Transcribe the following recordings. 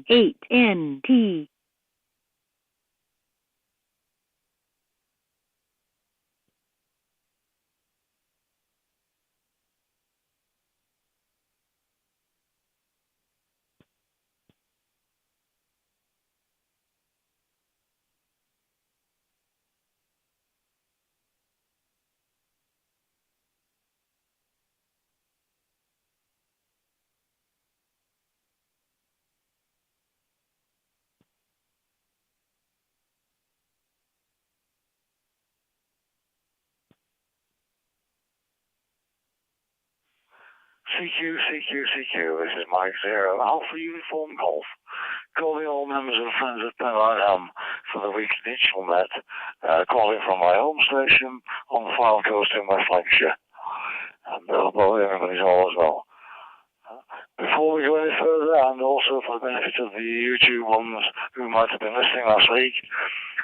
8NT. CQ, this is Mike Zero, Alpha Uniform Golf, calling all members and friends of Pennine Ham for the weekly digital net, calling from my home station on the File Coast in West Lancashire, and hope everybody's all as well. Before we go any further, and also for the benefit of the YouTube ones who might have been listening last week,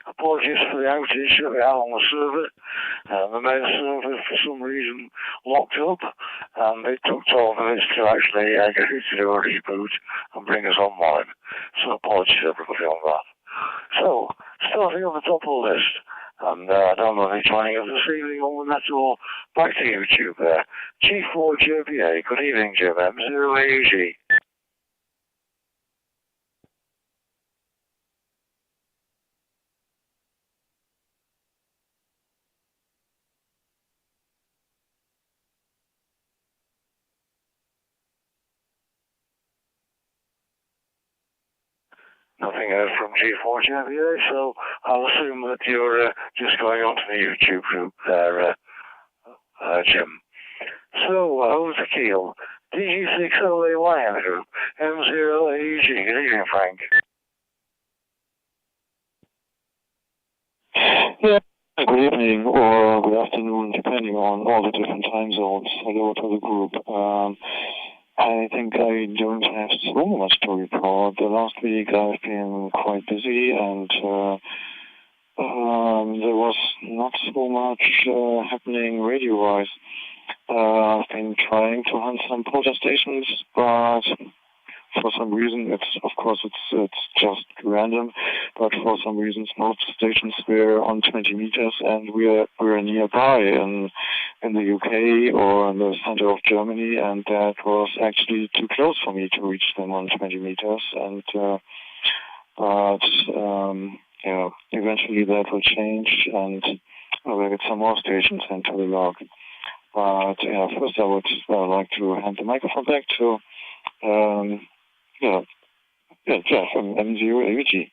apologies for the outage that we had on the server. The main server, for some reason, locked up, and it took 12 minutes to actually get it to do a reboot and bring us online. So apologies everybody on that. So, starting at the top of the list, and I don't know if you're joining us this evening on the net or back to YouTube there. G4JBA, good evening Jim, M0AUG. Nothing heard from G4JBA, so I'll assume that you're just going onto the YouTube group there, Jim. So, over to Keel. DG6OAY group, M0AUG. Good evening, Frank. Yeah, good evening or good afternoon, depending on all the different time zones. Hello to the group. I think I don't have so much to report. The last week I've been quite busy, and there was not so much happening radio-wise. I've been trying to hunt some polar stations, but for some reason, it's just random, but for some reasons most stations were on 20 meters, and we're nearby in the UK or in the center of Germany, and that was actually too close for me to reach them on 20 meters, and eventually that will change, and I will get some more stations into the log. But first I would like to hand the microphone back to Jeff from M0AUG.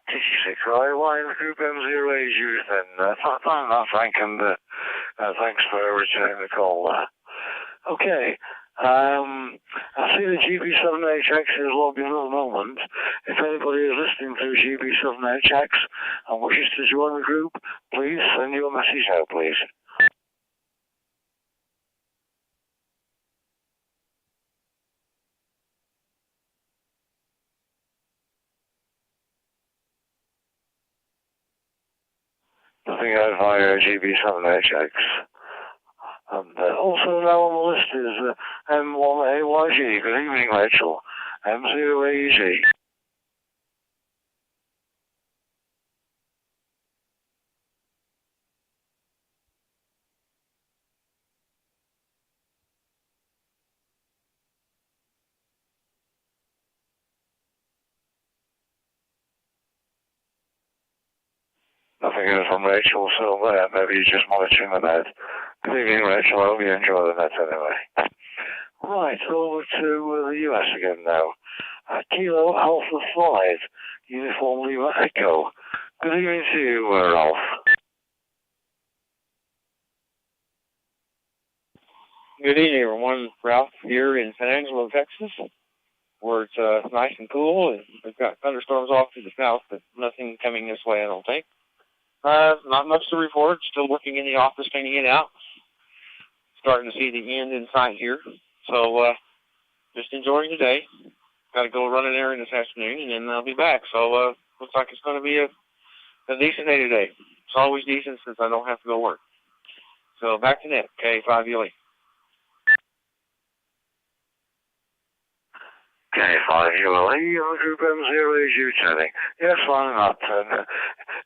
TG6OAY group M0AUG then. Fine enough, Frank, and thanks for returning the call there. Okay. I see the GB7HX is logged in at the moment. If anybody is listening to GB7HX and wishes to join the group, please send your message out, please. Nothing out via GB7HX. And also now on the list is M1AYG. Good evening, Rachel. M0AG. Nothing heard from Rachel, so maybe you're just monitoring the net. Good evening, Rachel. I hope you enjoy the net anyway. Right, over to the US again now. Kilo Alpha 5, Uniform Lima Echo. Good evening to you, Ralph. Good evening, everyone. Ralph here in San Angelo, Texas, where it's nice and cool, and we've got thunderstorms off to the south, but nothing coming this way, I don't think. Not much to report. Still working in the office, cleaning it out. Starting to see the end in sight here. So, just enjoying the day. Got to go run an errand this afternoon, and then I'll be back. So, looks like it's going to be a decent day today. It's always decent since I don't have to go work. So, back to net, K5ULE. K5ULE, Group M0AG returning. Yes, fine, that.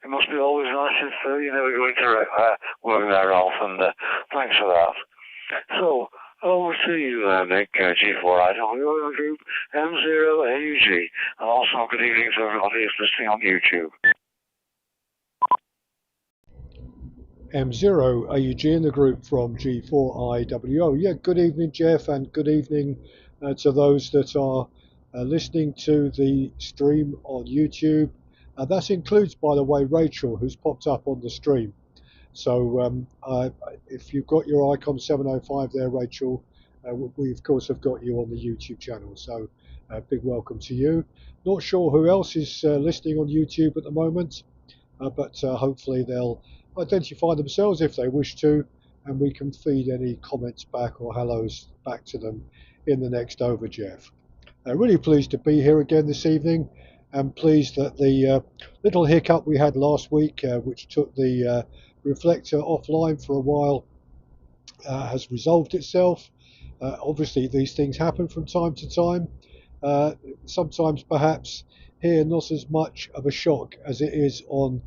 It must be always nice if you're never going to work there, Ralph, and thanks for that. So, over to you there, Nick, G4IW, Group M0AG, and also good evening to everybody who's listening on YouTube. M0 AUG in the group from G4IWO. Yeah, good evening, Jeff, and good evening to those that are listening to the stream on YouTube. That includes, by the way, Rachel, who's popped up on the stream. So if you've got your icon 705 there, Rachel, we of course have got you on the YouTube channel. So big welcome to you. Not sure who else is listening on YouTube at the moment, but hopefully they'll identify themselves if they wish to, and we can feed any comments back or hellos back to them in the next over, Jeff. Really pleased to be here again this evening, and pleased that the little hiccup we had last week, which took the Reflector offline for a while, has resolved itself. Obviously these things happen from time to time. Sometimes perhaps here not as much of a shock as it is on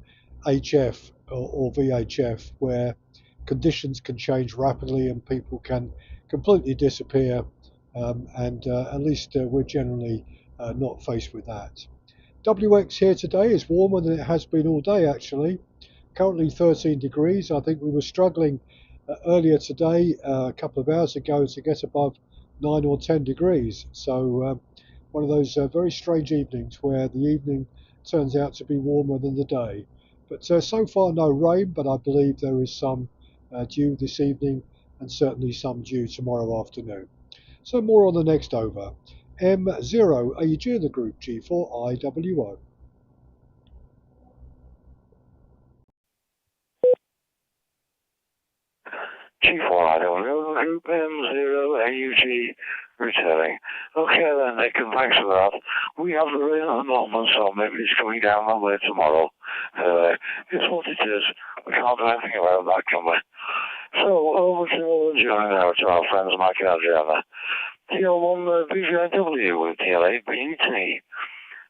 HF or VHF, where conditions can change rapidly and people can completely disappear, and at least we're generally not faced with that. WX here today is warmer than it has been all day, actually. Currently 13 degrees. I think we were struggling earlier today, a couple of hours ago, to get above 9 or 10 degrees. So one of those very strange evenings where the evening turns out to be warmer than the day. But so far no rain, but I believe there is some due this evening and certainly some due tomorrow afternoon. So more on the next over. M0 AUG in the group, G4IWO. G4IWO, Group M0AUG returning. Okay then, Nick, and thanks for that. We have the rain at the moment, so maybe it's coming down one way tomorrow. It's what it is. We can't do anything about that, can we? So, over to joining now to our friends Mike and Adriana. TL1 BVIW with TLA-BT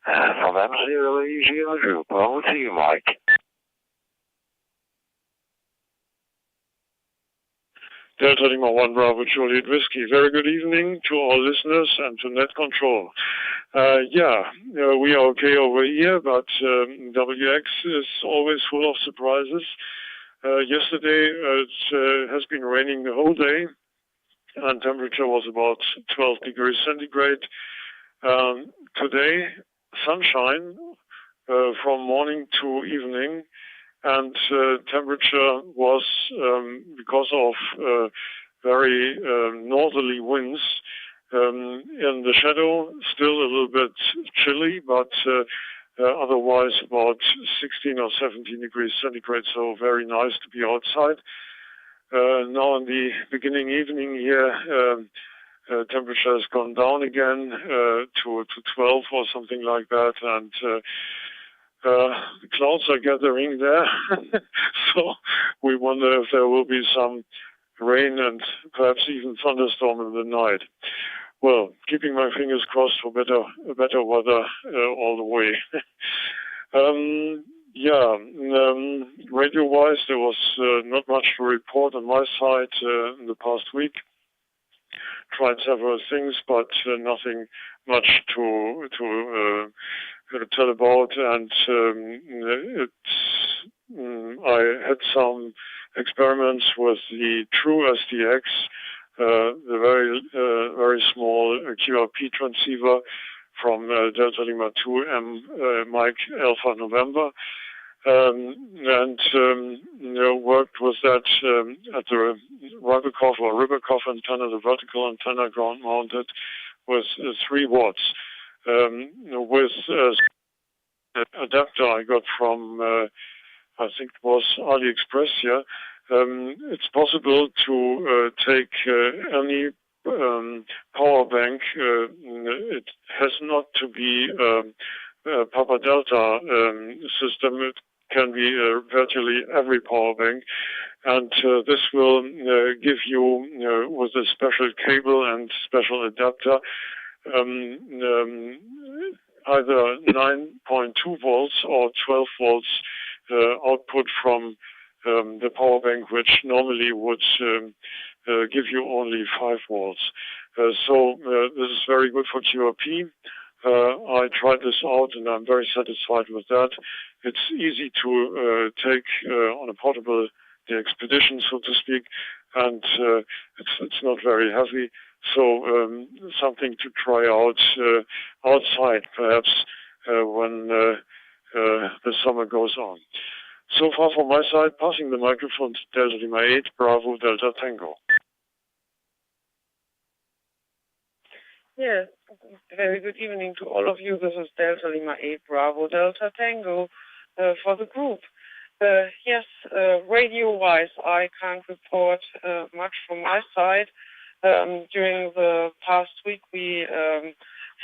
from M0AUG in the group. Over to you, Mike. Delta Lima 1 Bravo Juliet Whiskey. Very good evening to all listeners and to Net Control. We are okay over here, but WX is always full of surprises. Yesterday it has been raining the whole day, and temperature was about 12 degrees centigrade. Today, sunshine from morning to evening, and temperature was, because of very northerly winds, in the shadow, still a little bit chilly, but otherwise about 16 or 17 degrees centigrade, so very nice to be outside. Now in the beginning evening here, temperature has gone down again to 12 or something like that, and the clouds are gathering there, so we wonder if there will be some rain and perhaps even thunderstorm in the night. Well, keeping my fingers crossed for better weather all the way. Radio-wise, there was not much to report on my side in the past week. Tried several things, but nothing much to tell about, and I had some experiments with the True SDX, the very small QRP transceiver from Delta Lima 2 Mike Alpha November, and worked with that at the Riberkoff antenna, the vertical antenna, ground mounted, with 3 watts. With adapter I got from I think it was AliExpress here. It's possible to take any power bank. It has not to be a Papa Delta system. It can be virtually every power bank, and this will give you, with a special cable and special adapter, either 9.2 volts or 12 volts output from the power bank, which normally would give you only 5 volts. So this is very good for QRP. I tried this out and I'm very satisfied with that. It's easy to take on a portable expedition, so to speak, and it's not very heavy. So something to try out outside, perhaps, when the summer goes on. So far from my side, passing the microphone to Delta Lima 8, Bravo Delta Tango. Yes, very good evening to all of you. This is Delta Lima 8 Bravo Delta Tango for the group. Yes, radio-wise, I can't report much from my side. During the past week, we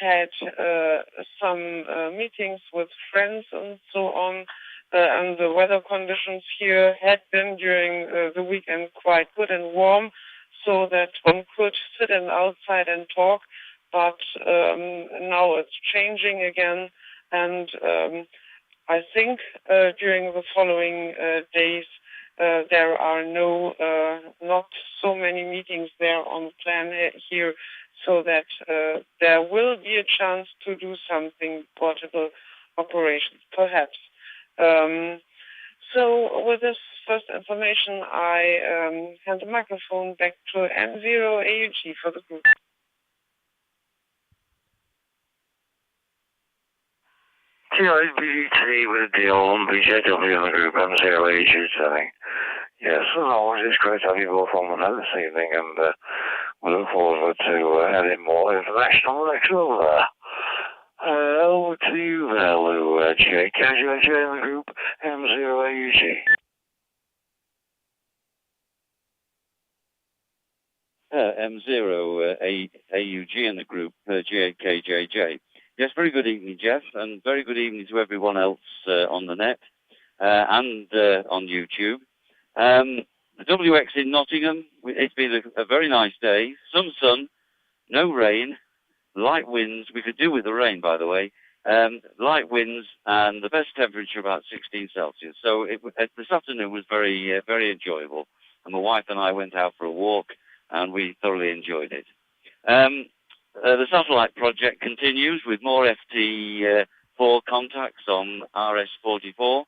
had some meetings with friends and so on, and the weather conditions here had been during the weekend quite good and warm, so that one could sit outside and talk. But now it's changing again, and I think during the following days there are not so many meetings there on the plan here, so that there will be a chance to do something portable operations, perhaps. So with this first information, I hand the microphone back to M0AUG for the group. TIBGT with the old BJW in the group, M0AUG telling. Yes, as always, it's great to have you both on the net this evening, and we look forward to adding more international next over there. Over to you there, Lou, JKJJ in the group, M0AUG. M0AUG in the group, JKJJ. Yes, very good evening, Jeff, and very good evening to everyone else on the net and on YouTube. The WX in Nottingham, it's been a very nice day. Some sun, no rain, light winds. We could do with the rain, by the way. Light winds and the best temperature about 16 Celsius. So this afternoon was very, very enjoyable. And my wife and I went out for a walk, and we thoroughly enjoyed it. The satellite project continues with more FT4 contacts on RS-44.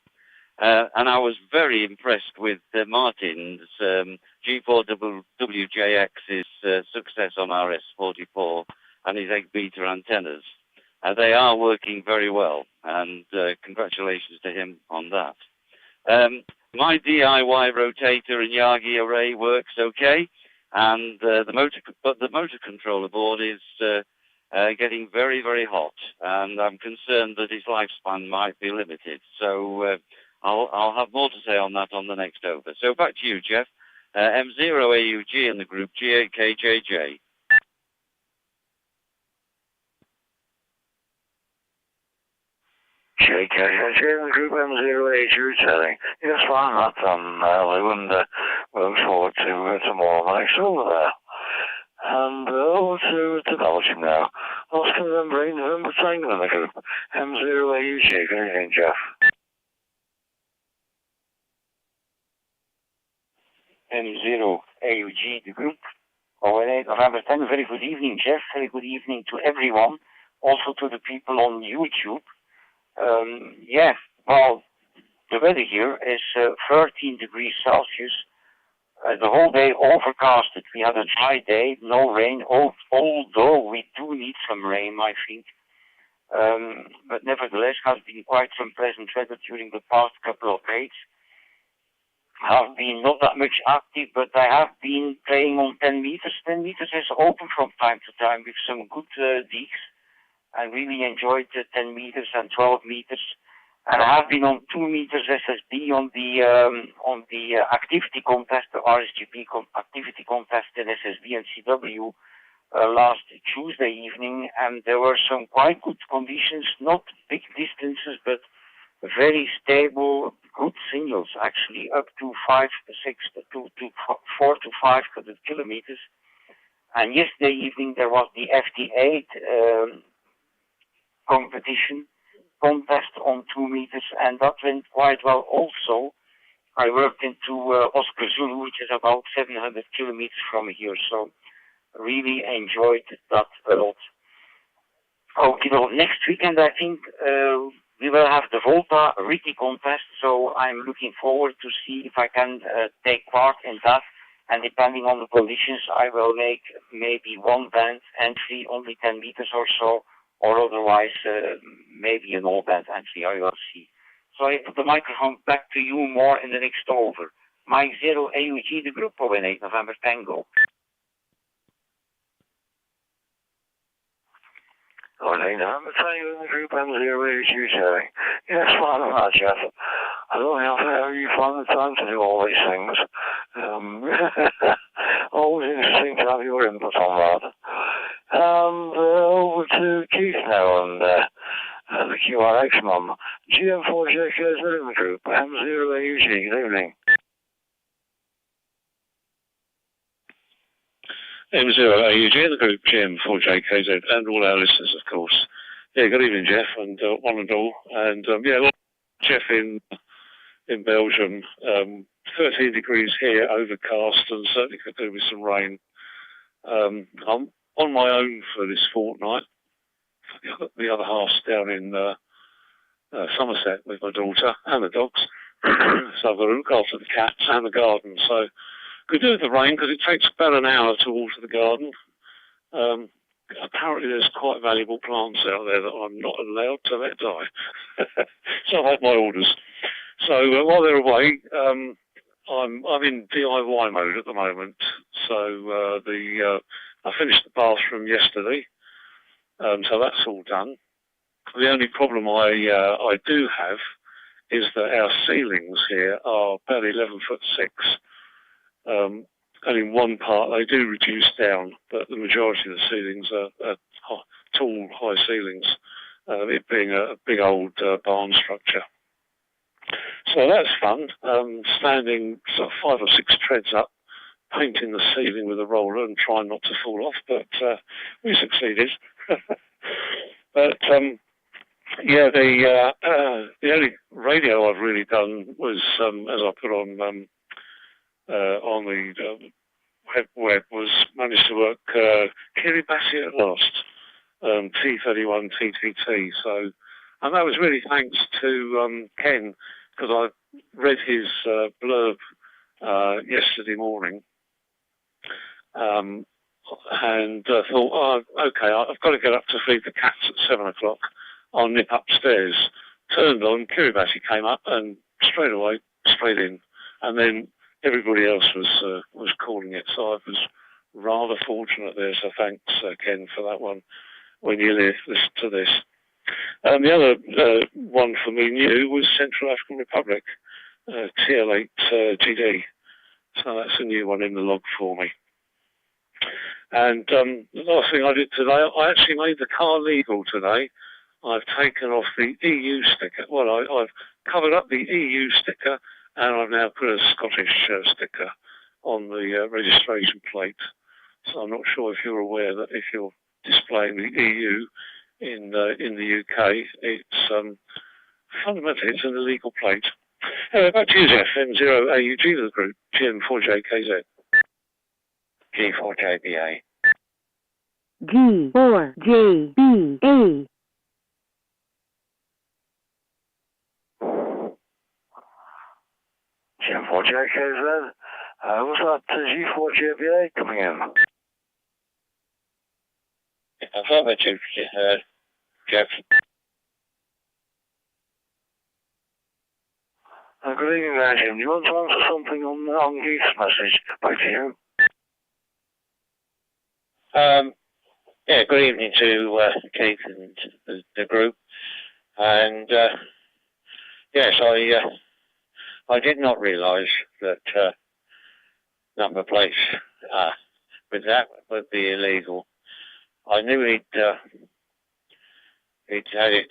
And I was very impressed with Martin's G4WJX's success on RS-44 and his egg beta antennas. They are working very well, and congratulations to him on that. My DIY rotator and Yagi array works okay, and the motor controller board is getting very, very hot, and I'm concerned that its lifespan might be limited. So I'll have more to say on that on the next over. So back to you, Jeff. M0AUG in the group, GAKJJ. JKJJ in the group, M0AUG telling. Yes, fine, that's Lou, and we look forward to more on the next over there. And over to Belgium now. Oscar November 8 November Tango in the group, M0AUG. Good evening, Jeff. M0AUG, the group. Alright, November 10, very good evening, Jeff. Very good evening to everyone, also to the people on YouTube. Yeah, well, the weather here is 13 degrees Celsius. The whole day overcasted. We had a dry day, no rain, although we do need some rain, I think. But nevertheless, has been quite some pleasant weather during the past couple of days. Have been not that much active, but I have been playing on 10 meters. 10 meters is open from time to time with some good digs. I really enjoyed 10 meters and 12 meters. And I have been on 2 meters SSB on the activity contest, the RSGP activity contest in SSB and CW last Tuesday evening. And there were some quite good conditions, not big distances, but very stable, good signals, actually up to 4 to 500 kilometers. And yesterday evening there was the FT8 contest on 2 meters, and that went quite well also. I worked into Oscar Zulu, which is about 700 kilometers from here, so really enjoyed that a lot. Okay, well, next weekend I think we will have the Volta Ricky contest, so I'm looking forward to see if I can take part in that. And depending on the conditions, I will make maybe one band entry, only 10 meters or so, or otherwise maybe an all-band entry, I will see. So I put the microphone back to you more in the next over. Mike 0 AUG, the group over 8 November Tango. Alright, I'm Tango in the group M0 AUG. Yes, fine on that, Jeff. I don't know how you find the time to do all these things. Always interesting to have your input on that. Over to Keith now and the QRX mum. GM4JKZ in the group, M0 AUG, good evening. M0 AUG in the group, GM4JKZ, and all our listeners, of course. Yeah, good evening, Jeff, and one and all. And yeah, Jeff in Belgium, 13 degrees here, overcast, and certainly could do with some rain. I'm on my own for this fortnight. I've got the other half down in Somerset with my daughter and the dogs. So I've got to look after the cats and the garden. So could do with the rain because it takes about an hour to water the garden. Apparently there's quite valuable plants out there that I'm not allowed to let die. So I've had my orders. So while they're away, I'm in DIY mode at the moment. So I finished the bathroom yesterday, so that's all done. The only problem I do have is that our ceilings here are about 11'6". And in one part they do reduce down, but the majority of the ceilings are tall, high ceilings, it being a big old barn structure. So that's fun, standing sort of 5 or 6 treads up, painting the ceiling with a roller and trying not to fall off, but we succeeded. But yeah, the only radio I've really done was, as I put on the web, was managed to work Kiribati at last, T31 TTT. So, and that was really thanks to Ken, because I read his blurb yesterday morning, and thought, oh, okay, I've got to get up to feed the cats at 7 o'clock. I'll nip upstairs. Turned on, Kiribati came up, and straight away, straight in, and then everybody else was calling it, so I was rather fortunate there, so thanks, Ken, for that one, when you listen to this. The other one for me new was Central African Republic, TL8 GD, so that's a new one in the log for me. And the last thing I did today, I actually made the car legal today. I've taken off the EU sticker, well, I've covered up the EU sticker, and I've now put a Scottish sticker on the registration plate. So I'm not sure if you're aware that if you're displaying the EU in the UK, it's fundamentally it's an illegal plate. Anyway, back to you, Jeff. M0 AUG to the group, GM4JKZ. G4JBA. G4JBA. GM4JKZ. Was that G4JBA coming in? I've heard that you, Jeff. Good evening there, Jim. Do you want to answer something on Keith's message? Back to you. Yeah, good evening to Keith and the group. And yes, I did not realise that number plates with that would be illegal. I knew he'd had it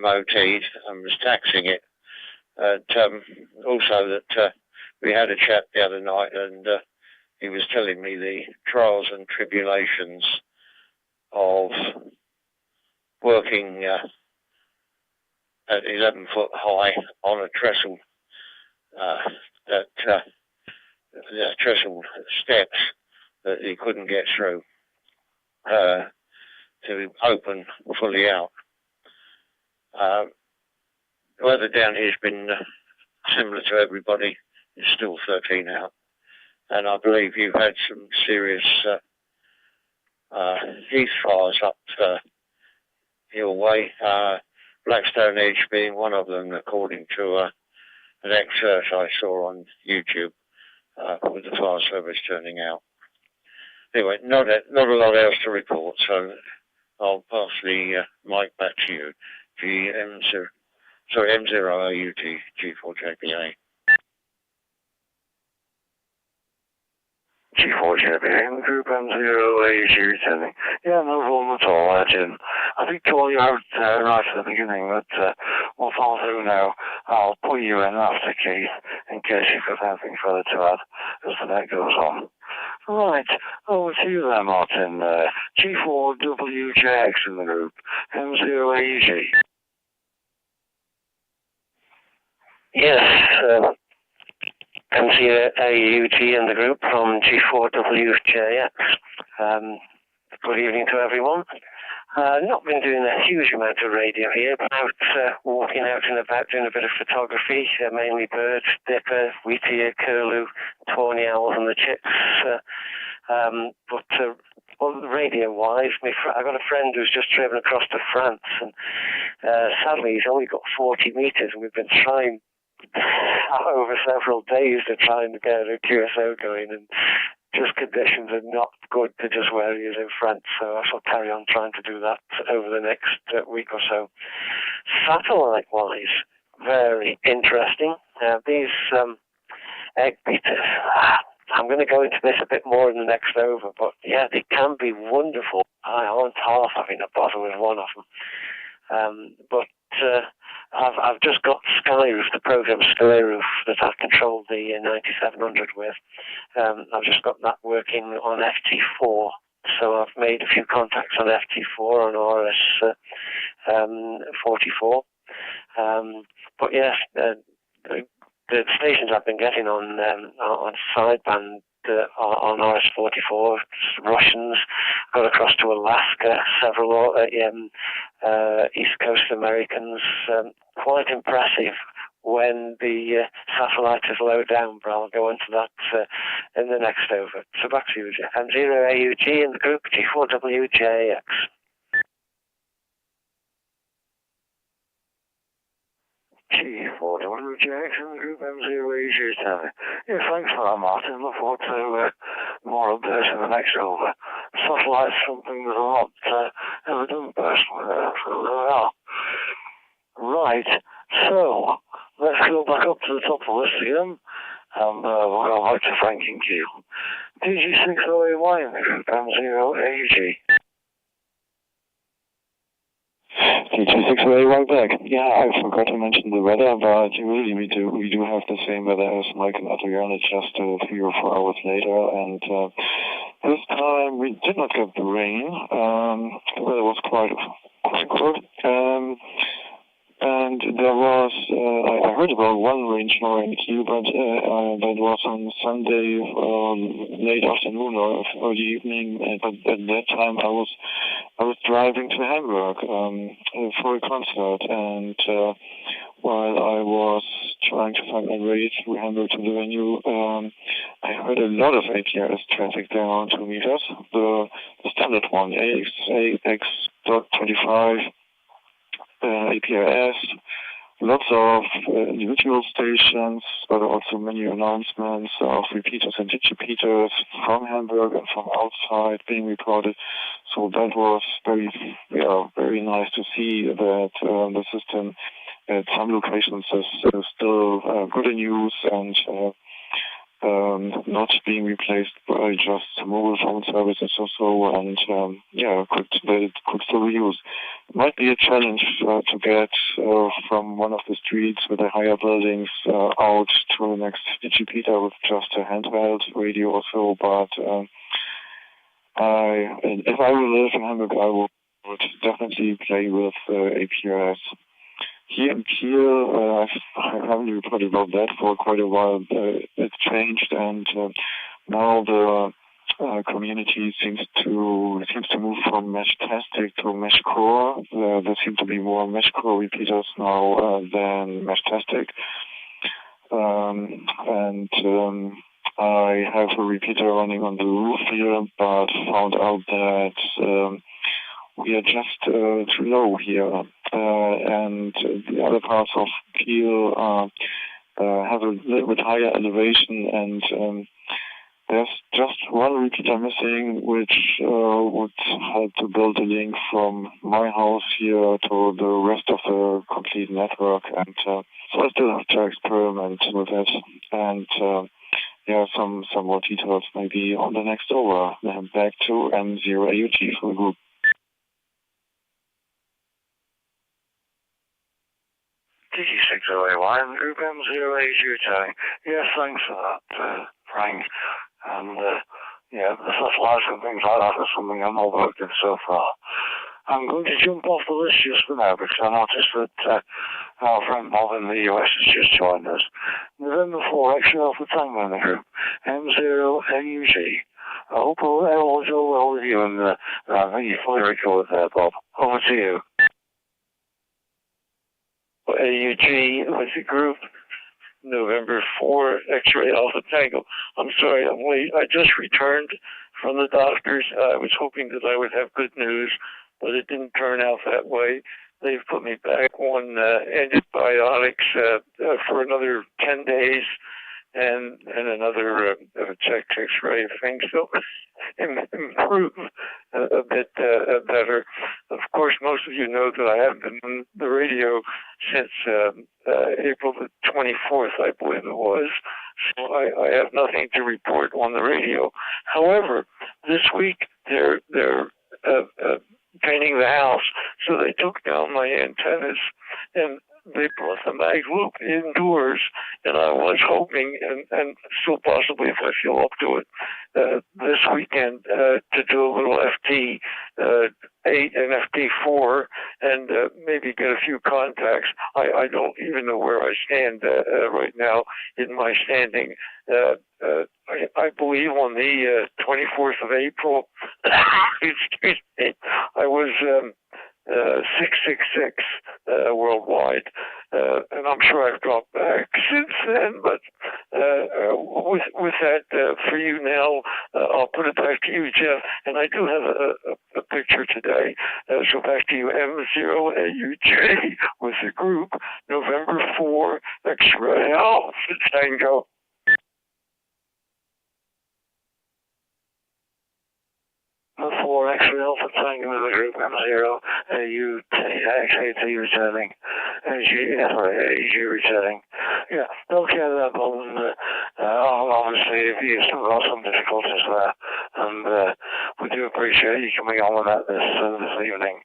MOT'd and was taxing it. And also that we had a chat the other night, and he was telling me the trials and tribulations of working at 11 foot high on a trestle, trestle steps that he couldn't get through to open fully out. The weather down here has been similar to everybody. It's still 13 out. And I believe you've had some serious heath fires up your way. Blackstone Edge being one of them, according to an excerpt I saw on YouTube with the fire service turning out. Anyway, not a lot else to report, so I'll pass the mic back to you. M0AUT G4JPA. G4JPA in the group M0AUT attending. Yeah, no problem at all, Jim. I think calling you out right at the beginning, but what I'll do now, I'll put you in after Keith in case you've got anything further to add as the night goes on. Right, over to you there, Martin. G4WJX in the group, M0AUT. Yes, M0AUT in the group from G4WJX. Good evening to everyone. Not been doing a huge amount of radio here, but out walking out and about doing a bit of photography, mainly birds, dipper, wheatear, curlew, tawny owls and the chicks. Well, radio-wise, I got a friend who's just driven across to France, and sadly he's only got 40 metres, and we've been trying over several days to try and get a QSO going, and just conditions are not good to just where he is in France, so I shall carry on trying to do that over the next week or so. Satellite-wise, very interesting. These egg beaters, I'm going to go into this a bit more in the next over, but yeah, they can be wonderful. I aren't half having a bother with one of them. I've just got Skyroof, the program Skyroof that I controlled the 9700 with. I've just got that working on FT4. So I've made a few contacts on FT4 on RS44. But yes, the stations I've been getting on sideband on RS44, Russians, got across to Alaska, several East Coast Americans, quite impressive when the satellite is low down, but I'll go into that in the next over. So back to you, Jeff. M0AUT in the group, G4WJX. G4WJX in the group M0AUT. Yeah, thanks for that, Martin. Look forward to more updates in the next over. Satellite's something that I'm not ever done personally, so there we are. Right, so let's go back up to the top of the list again, and we'll go back to Frank and Q. DG608Y in the group M0AUT. DG608Y back. Yeah, I forgot to mention the weather, but really we do have the same weather as Mike and Adriana, just 3 or 4 hours later, and this time we did not get the rain. The weather was quite good. And there was, I heard about one rain shower in Kiel, but that was on Sunday late afternoon or early evening. But at that time I was driving to Hamburg for a concert, and while I was trying to find my way through Hamburg to the venue, I heard a lot of APRS traffic there on 2 meters. The standard one, AX.25. APRS, lots of individual stations, but also many announcements of repeaters and digipeaters from Hamburg and from outside being reported. So that was very nice to see that the system at some locations is still good in use, and not being replaced by just mobile phone services or so, and could still be used. It might be a challenge to get from one of the streets with the higher buildings out to the next digipeater with just a handheld radio or so, but if I would live in Hamburg, I would definitely play with APRS. Here in Kiel, I haven't reported about that for quite a while. It's changed, and now the community seems to move from Mesh-tastic to Mesh-core. There seem to be more Mesh-core repeaters now than Mesh-tastic. I have a repeater running on the roof here, but found out that we are just too low here, and the other parts of Kiel have a little bit higher elevation, and there's just one repeater missing, which would help to build a link from my house here to the rest of the complete network, and so I still have to experiment with it, and some more details maybe on the next over. Back to M0AUG for the group. DG60A1, Group M0AUG. Yes, thanks for that, Frank. And, the satellites and things like that are something I'm not worked in so far. I'm going to jump off the list just for now because I noticed that our friend Bob in the US has just joined us. November 4, X-ray Alpha Tango in the group, M0AUG. I hope all will go well with you, and I think you fully record there, Bob. Over to you. AUG with the group, November 4, X-ray Alpha Tango. I'm sorry I'm late. I just returned from the doctors. I was hoping that I would have good news, but it didn't turn out that way. They've put me back on antibiotics for another 10 days and another check X-ray thing. So improve a bit better. Of course, most of you know that I haven't been on the radio since April the 24th, I believe it was. So I have nothing to report on the radio. However, this week they're painting the house, so they took down my antennas and they brought the mag loop indoors, and I was hoping, and still possibly if I feel up to it, this weekend to do a little FT8 and FT4 and maybe get a few contacts. I don't even know where I stand right now in my standing. I believe on the 24th of April, excuse me, I was 666 worldwide, and I'm sure I've dropped back since then. But with that for you now, I'll put it back to you, Jeff. And I do have a picture today. So back to you, M0AUJ with the group, November 4, X-ray Alpha Tango. For X-ray Alpha Tango in the group M0AUT returning. AG returning. Yeah, okay there, Bob. Obviously, you've still got some difficulties there, and we do appreciate you coming on with that this evening.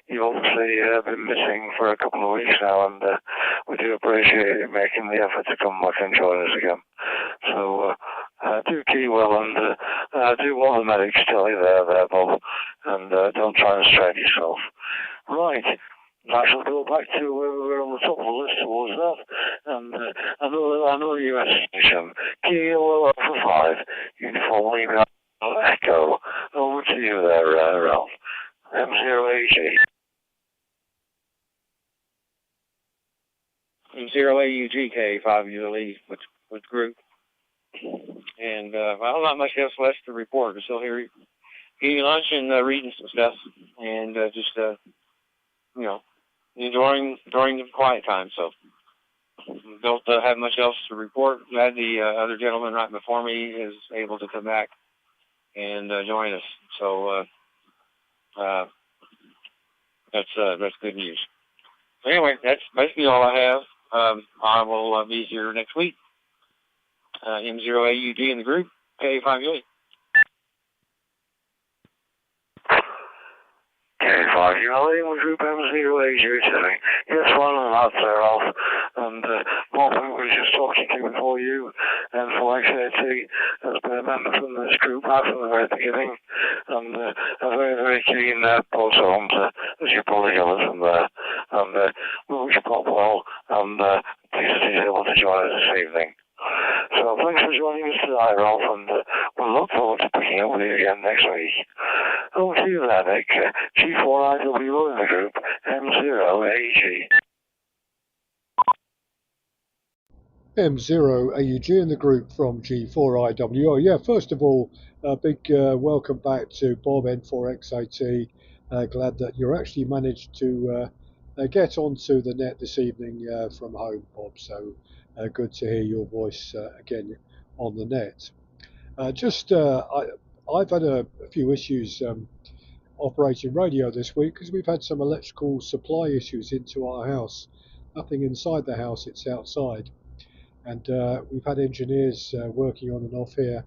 You've obviously been missing for a couple of weeks now, and we do appreciate you making the effort to come back and join us again. So, do keep well, and do what the medics tell you there, Bob, and don't try and strain yourself. Right, I shall go back to where we were on the top of the list towards that, and another US station, Kilo Alpha 5, Uniform Lima Echo. Over to you there, Ralph. M0AG. M0AUGK, 5 ULE with group. And well, not much else left to report. We're still here eating lunch and reading some stuff, and just enjoying during the quiet time. So don't have much else to report. Glad the other gentleman right before me is able to come back and join us. So that's good news. So anyway, that's basically all I have. I will be here next week. M0AUD in the group, K5J. K5, you're in the group M0AUD. Yes, one and out there, Alf. And Bob, who was just talking to you before you, and for XAT, has been a member from this group right from the very beginning, and a very, very keen post hunter, as you probably gathered from there. And we wish Bob well, and pleased that he's able to join us this evening. So thanks for joining us tonight, Ralph, and we'll look forward to picking up with you again next week. Over to you there, Nick. G4IWO in the group, M0AG. M0AUG in the group from G4IWO. Yeah, first of all, a big welcome back to Bob N4XAT. Glad that you actually managed to get onto the net this evening from home, Bob. So good to hear your voice again on the net. I've had a few issues operating radio this week because we've had some electrical supply issues into our house. Nothing inside the house, it's outside. And we've had engineers working on and off here,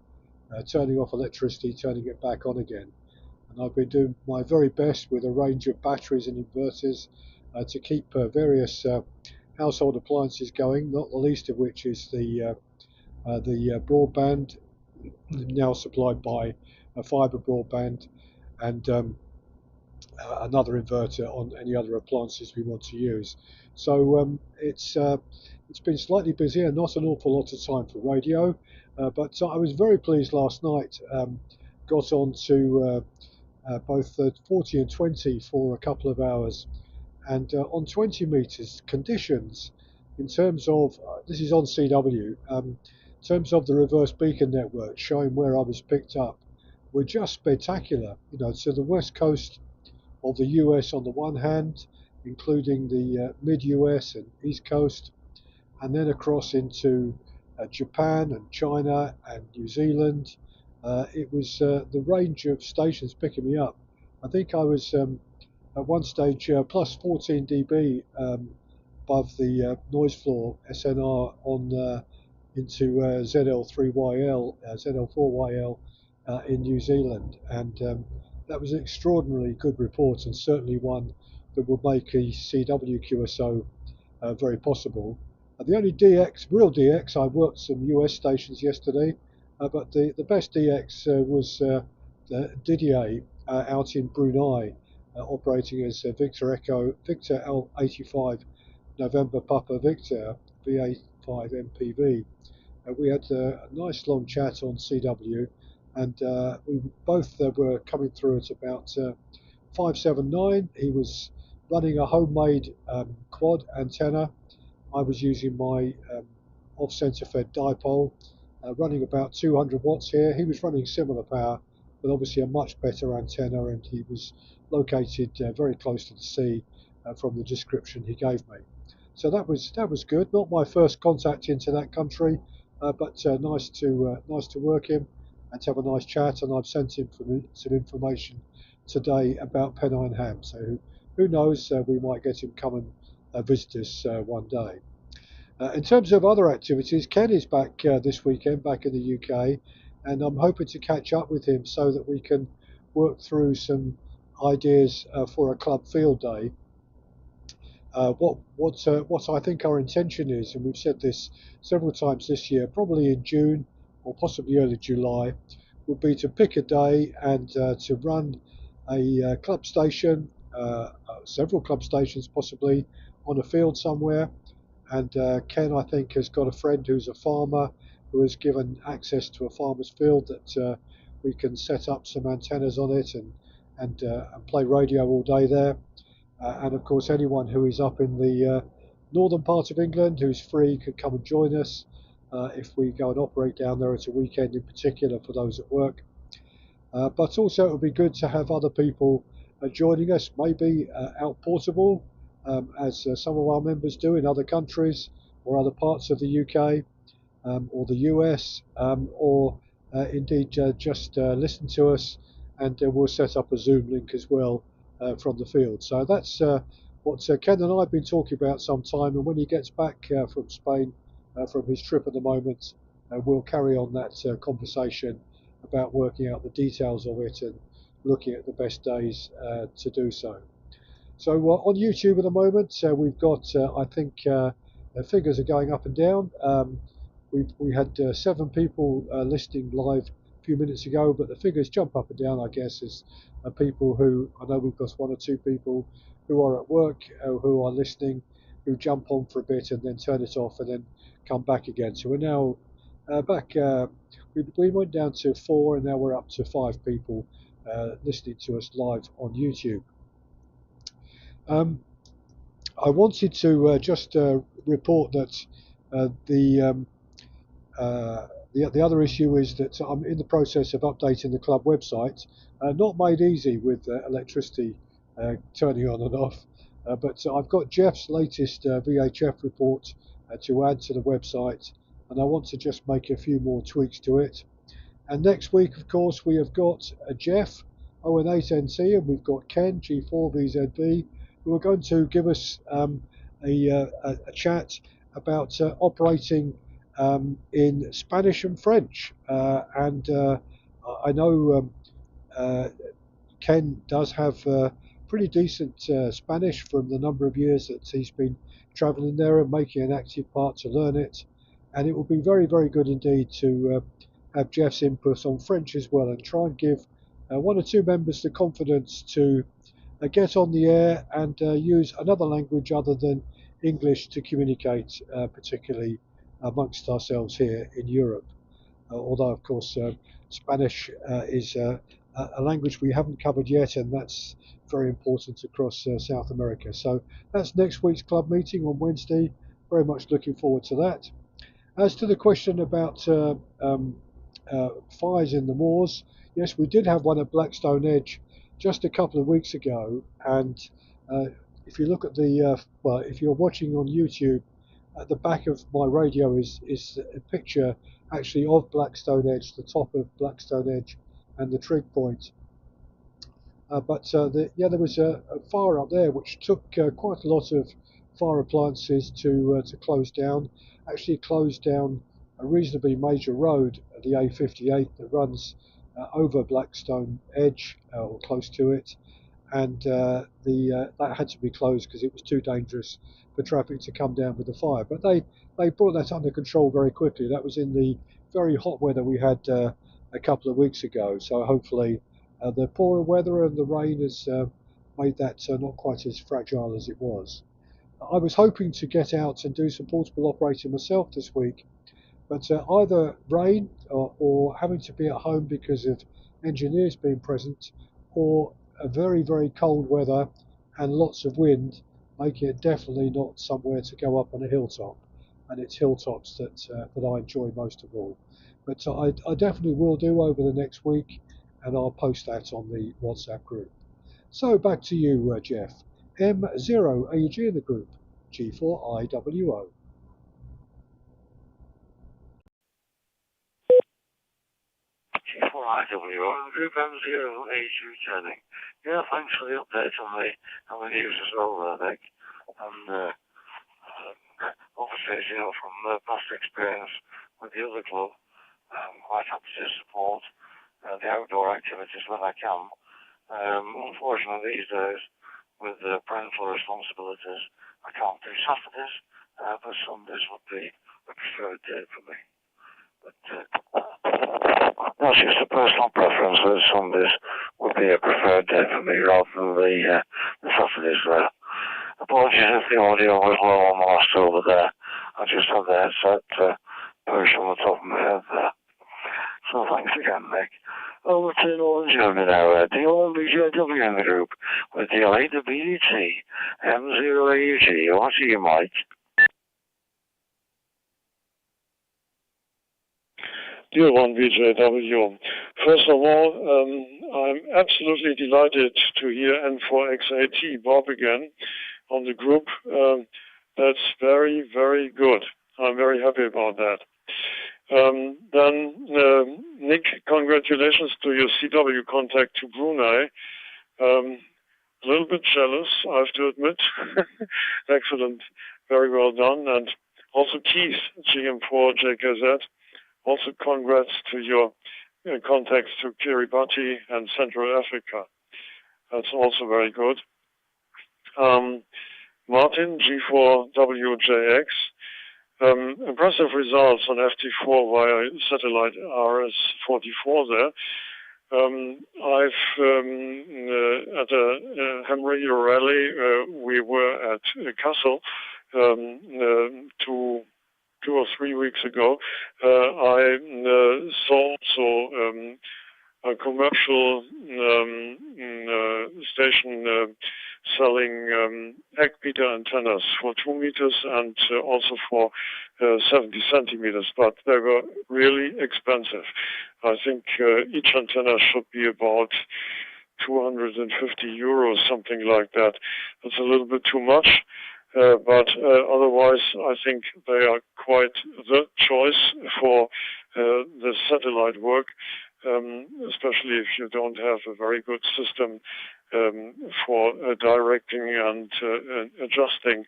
turning off electricity, turning it back on again. And I've been doing my very best with a range of batteries and inverters to keep various household appliances going, not the least of which is the broadband, now supplied by fibre broadband, and another inverter on any other appliances we want to use. So it's been slightly busier, not an awful lot of time for radio, but I was very pleased last night. Got on to both 40 and 20 for a couple of hours, and on 20 meters conditions in terms of this is on CW, in terms of the reverse beacon network showing where I was picked up, were just spectacular. You know, so the west coast of the US on the one hand, including the mid-US and east coast, and then across into Japan and China and New Zealand. It was the range of stations picking me up. I think I was at one stage plus 14 dB above the noise floor SNR on into ZL3YL, ZL4YL in New Zealand, and that was an extraordinarily good report, and certainly one that would make a CW QSO very possible. The only real DX, I worked some US stations yesterday, but the best DX was Didier out in Brunei, operating as Victor L85 November Papa Victor VA5 MPV. We had a nice long chat on CW, and we both were coming through at about 579. He was running a homemade quad antenna. I was using my off-center fed dipole, running about 200 watts here. He was running similar power, but obviously a much better antenna, and he was located very close to the sea from the description he gave me. So that was good. Not my first contact into that country, but nice to work him and to have a nice chat. And I've sent him some information today about Pennine Ham. So who knows? We might get him come and visit us one day. In terms of other activities, Ken is back this weekend, back in the UK, and I'm hoping to catch up with him so that we can work through some ideas for a club field day. What I think our intention is, and we've said this several times this year, probably in June or possibly early July, would be to pick a day and to run a club station, several club stations possibly, on a field somewhere. And Ken, I think, has got a friend who's a farmer who has given access to a farmer's field that we can set up some antennas on it and play radio all day there. And of course, anyone who is up in the northern part of England who's free could come and join us if we go and operate down there at a weekend in particular for those at work. But also it would be good to have other people joining us, maybe out portable, as some of our members do in other countries or other parts of the UK or the US, or indeed just listen to us, and we'll set up a Zoom link as well from the field. So that's what Ken and I have been talking about some time, and when he gets back from Spain from his trip at the moment, we'll carry on that conversation about working out the details of it and looking at the best days to do so. So on YouTube at the moment, we've got, I think, the figures are going up and down. We had 7 people listening live a few minutes ago, but the figures jump up and down, I guess, as people who, I know we've got 1 or 2 people who are at work, who are listening, who jump on for a bit and then turn it off and then come back again. So we're now back, we went down to 4 and now we're up to 5 people listening to us live on YouTube. I wanted to just report that the other issue is that I'm in the process of updating the club website. Not made easy with electricity turning on and off, but I've got Jeff's latest VHF report to add to the website, and I want to just make a few more tweaks to it. And next week, of course, we have got Jeff, ON8NT, and we've got Ken, G4VZB, who are going to give us a chat about operating in Spanish and French. And I know Ken does have pretty decent Spanish from the number of years that he's been travelling there and making an active part to learn it. And it will be very, very good indeed to have Jeff's input on French as well and try and give 1 or 2 members the confidence to get on the air and use another language other than English to communicate, particularly amongst ourselves here in Europe. Although, of course, Spanish is a language we haven't covered yet, and that's very important across South America. So that's next week's club meeting on Wednesday. Very much looking forward to that. As to the question about fires in the moors, yes, we did have one at Blackstone Edge just a couple of weeks ago, and if you look at the well, if you're watching on YouTube, at the back of my radio is a picture actually of Blackstone Edge, the top of Blackstone Edge and the trig point. But there was a fire up there which took quite a lot of fire appliances to close down. Actually closed down a reasonably major road, the A58 that runs over Blackstone Edge or close to it, and that had to be closed because it was too dangerous for traffic to come down with the fire. But they brought that under control very quickly. That was in the very hot weather we had a couple of weeks ago. So hopefully the poorer weather and the rain has made that not quite as fragile as it was. I was hoping to get out and do some portable operating myself this week, but either rain or having to be at home because of engineers being present, or a very, very cold weather and lots of wind, making it definitely not somewhere to go up on a hilltop. And it's hilltops that I enjoy most of all. But I definitely will do over the next week, and I'll post that on the WhatsApp group. So back to you, Jeff. M0AG in the group, G4IWO. G4IWO, group M0AG returning. Yeah, thanks for the update on the news as well, Nick. And obviously, as you know, from past experience with the other club, I'm quite happy to support the outdoor activities when I can. Unfortunately, these days, with parental responsibilities, I can't do Saturdays, but Sundays would be a preferred day for me. But that's just a personal preference, that Sundays would be a preferred day for me rather than the Saturdays there. Apologies if the audio was low on the last over there. I just had the headset pushed on the top of my head there. So thanks again, Nick. Over to Northern Germany now, DL1BJW in the group, with DL8BDT, M0AUG, over to you, Mike. DL1BJW. First of all, I'm absolutely delighted to hear N4XAT Bob again on the group. That's very, very good. I'm very happy about that. Then, Nick, congratulations to your CW contact to Brunei. A little bit jealous, I have to admit. Excellent, very well done. And also Keith, GM4JKZ, Also, congrats to your contacts to Kiribati and Central Africa. That's also very good. Martin, G4WJX. Impressive results on FT4 via satellite RS-44 there. I've at a ham radio rally, we were at Kassel 2 or 3 weeks ago. I saw also a commercial station selling egg beater antennas for 2 meters and also for 70 centimeters, but they were really expensive. I think each antenna should be about 250 euros, something like that. That's a little bit too much, but otherwise I think they are quite the choice for the satellite work, especially if you don't have a very good system for directing and adjusting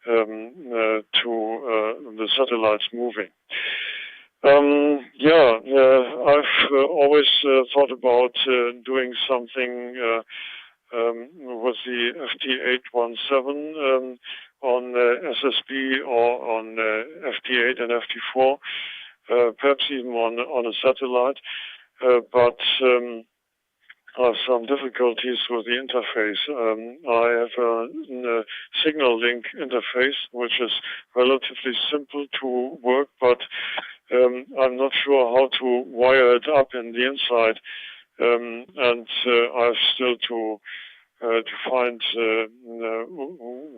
to the satellites moving. I've always thought about doing something with the FT817 on SSB or on FT8 and FT4, perhaps even on a satellite, but I have some difficulties with the interface. I have a signal link interface, which is relatively simple to work, but I'm not sure how to wire it up in the inside, and I have still to find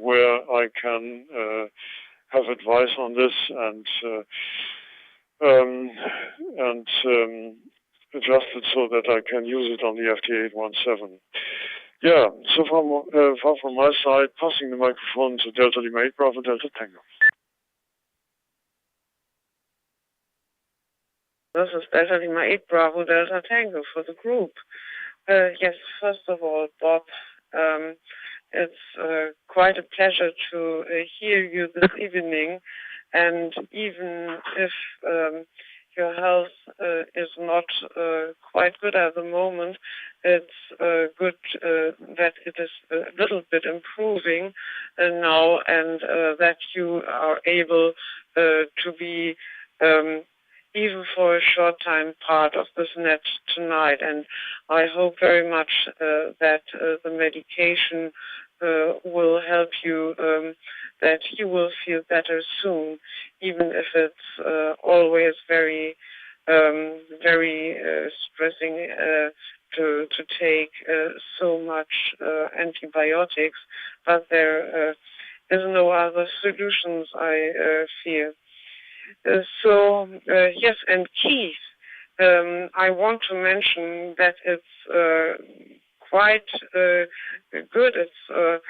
where I can have advice on this and adjust it so that I can use it on the FT817. Yeah, so far from my side, passing the microphone to Delta Lima 8 Bravo Delta Tango. This is Delta Lima 8 Bravo Delta Tango for the group. Yes, first of all, Bob, it's quite a pleasure to hear you this evening, and even if your health is not quite good at the moment, it's good that it is a little bit improving now, and that you are able to be even for a short time part of this net tonight. And I hope very much that the medication will help you, that you will feel better soon, even if it's always very, very stressing to take so much antibiotics. But there is no other solutions, I fear. Yes, and Keith, I want to mention that it's quite good. It's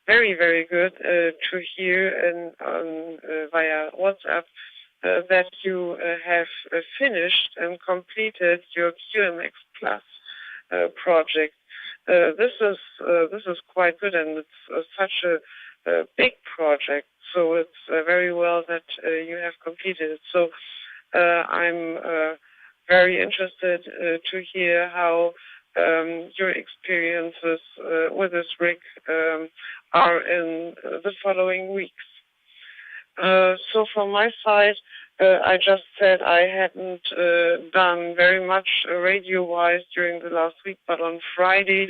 very, very good to hear via WhatsApp that you have finished and completed your QMX Plus project. This is quite good, and it's such a big project. So it's very well that you have completed it. So I'm very interested to hear how your experiences with this rig are in the following weeks. So from my side, I just said I hadn't done very much radio-wise during the last week, but on Friday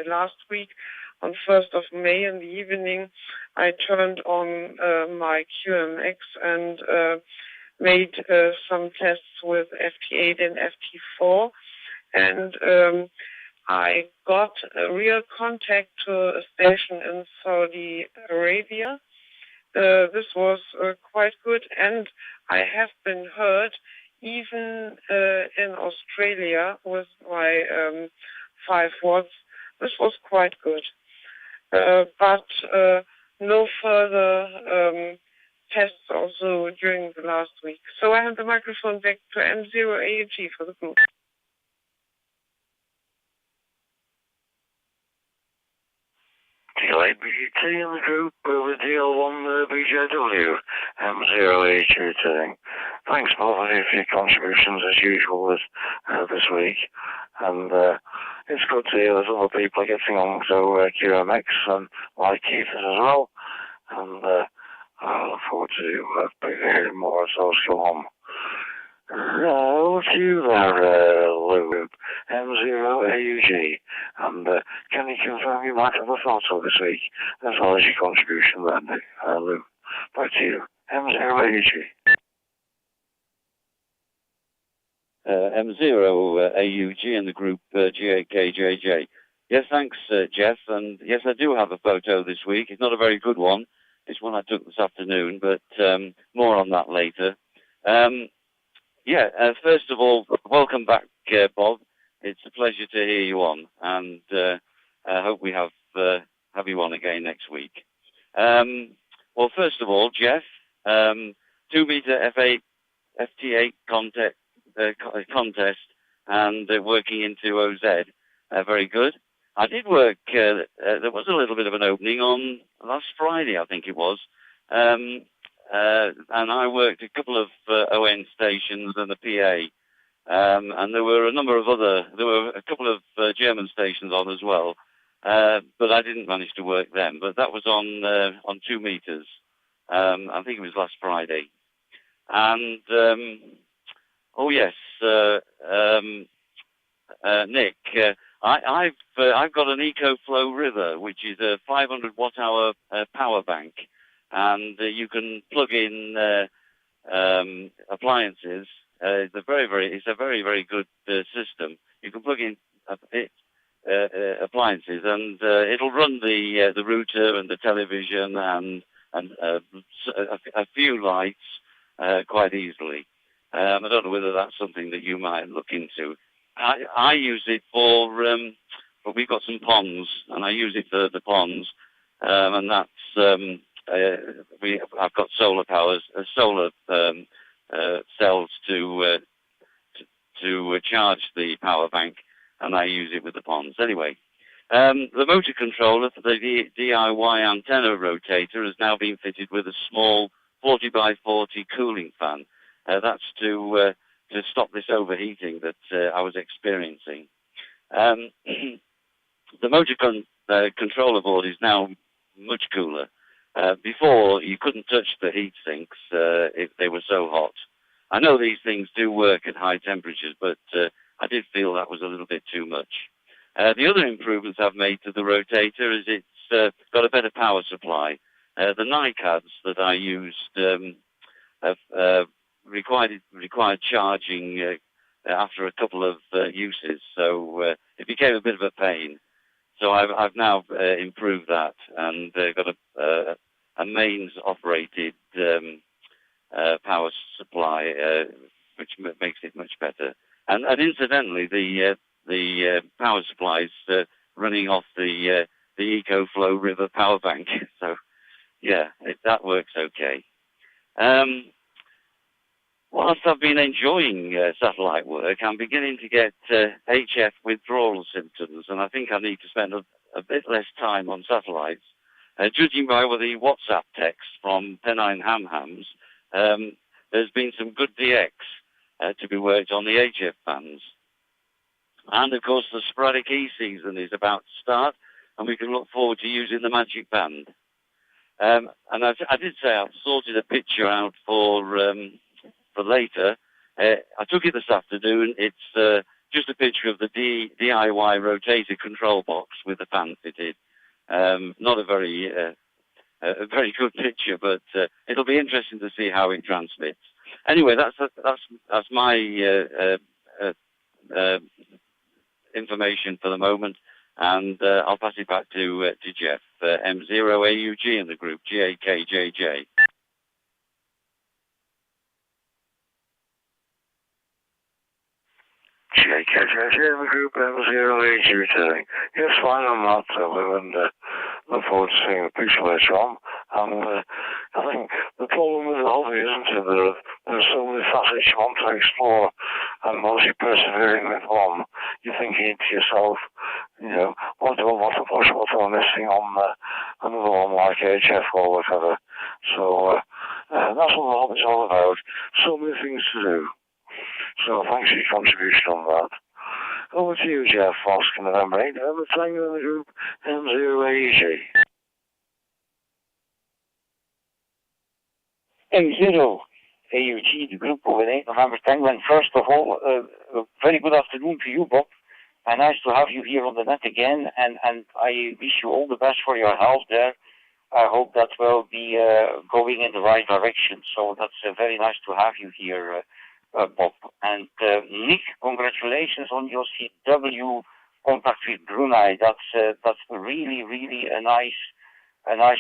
last week, on 1st of May in the evening, I turned on my QMX and made some tests with FT8 and FT4, and I got a real contact to a station in Saudi Arabia. This was quite good, and I have been heard even in Australia with my 5 watts. This was quite good. But no further tests also during the last week. So I hand the microphone back to M0AG for the group. DL8BGT in the group with DL1BJW, M0AG thing. thanks, both of you, for your contributions, as usual, this week. And it's good to hear that other people are getting on to QMX and like Keith as well. And I look forward to hearing more as those go on. Over to you there, Lou, M0AUG. And can you confirm you might have a photo this week, as well as your contribution then, Lou? Back to you, M0AUG. M0AUG in the group GAKJJ. Yes, thanks, Jeff. And yes, I do have a photo this week. It's not a very good one. It's one I took this afternoon, but more on that later. First of all, welcome back, Bob. It's a pleasure to hear you on, and I hope we have you on again next week. Well, first of all, Jeff, 2-meter F8 FT8 contest and working into OZ. Very good. I did work, there was a little bit of an opening on last Friday, I think it was. And I worked a couple of ON stations and the PA. And there were a couple of German stations on as well. But I didn't manage to work them. But that was on 2 meters. I think it was last Friday. And, Nick, I've got an EcoFlow River, which is a 500 watt-hour power bank, and you can plug in appliances. It's a very, very good system. You can plug in appliances, and it'll run the router and the television and a few lights quite easily. I don't know whether that's something that you might look into. I use it for, we've got some ponds, and I use it for the ponds, and that's, I've got solar cells to charge the power bank, and I use it with the ponds. Anyway, the motor controller for the DIY antenna rotator has now been fitted with a small 40 by 40 cooling fan. That's to stop this overheating that I was experiencing. The motor controller board is now much cooler. Before, you couldn't touch the heat sinks if they were so hot. I know these things do work at high temperatures, but I did feel that was a little bit too much. The other improvements I've made to the rotator is it's got a better power supply. The NiCads that I used have required charging after a couple of uses, so it became a bit of a pain. So I've now improved that and got a mains operated power supply, which makes it much better. And incidentally, the power supply is running off the EcoFlow River power bank. So yeah, that works okay. Whilst I've been enjoying satellite work, I'm beginning to get HF withdrawal symptoms, and I think I need to spend a bit less time on satellites. Judging by the WhatsApp text from Pennine Ham Hams, there's been some good DX to be worked on the HF bands. And of course, the sporadic E season is about to start, and we can look forward to using the magic band. And I did say I've sorted a picture out for later. I took it this afternoon. It's just a picture of the DIY rotator control box with the fan fitted. Not a very good picture, but it'll be interesting to see how it transmits. Anyway, that's my information for the moment, and I'll pass it back to Jeff. M0AUG in the group, GAKJJ. GAKJJ in the group, M0AUG returning. Yes, fine, I'm not, Lou, and look forward to seeing the picture later on. And I think the problem with the hobby, isn't it? There are so many facets you want to explore, and once you're persevering with one, you're thinking to yourself, what am I missing on another one like HF or whatever. So That's what the hobby's all about. So many things to do. So thanks for your contribution on that. Over to you, Jeff, Oscar November 8, November Tango in the group M0AG. M0 AUG, the group over 8 November Tango. And first of all, a very good afternoon to you, Bob. And nice to have you here on the net again. And I wish you all the best for your health there. I hope that will be going in the right direction. So that's very nice to have you here, Bob. And Nick, congratulations on your CW contact with Brunei. That's really, really a nice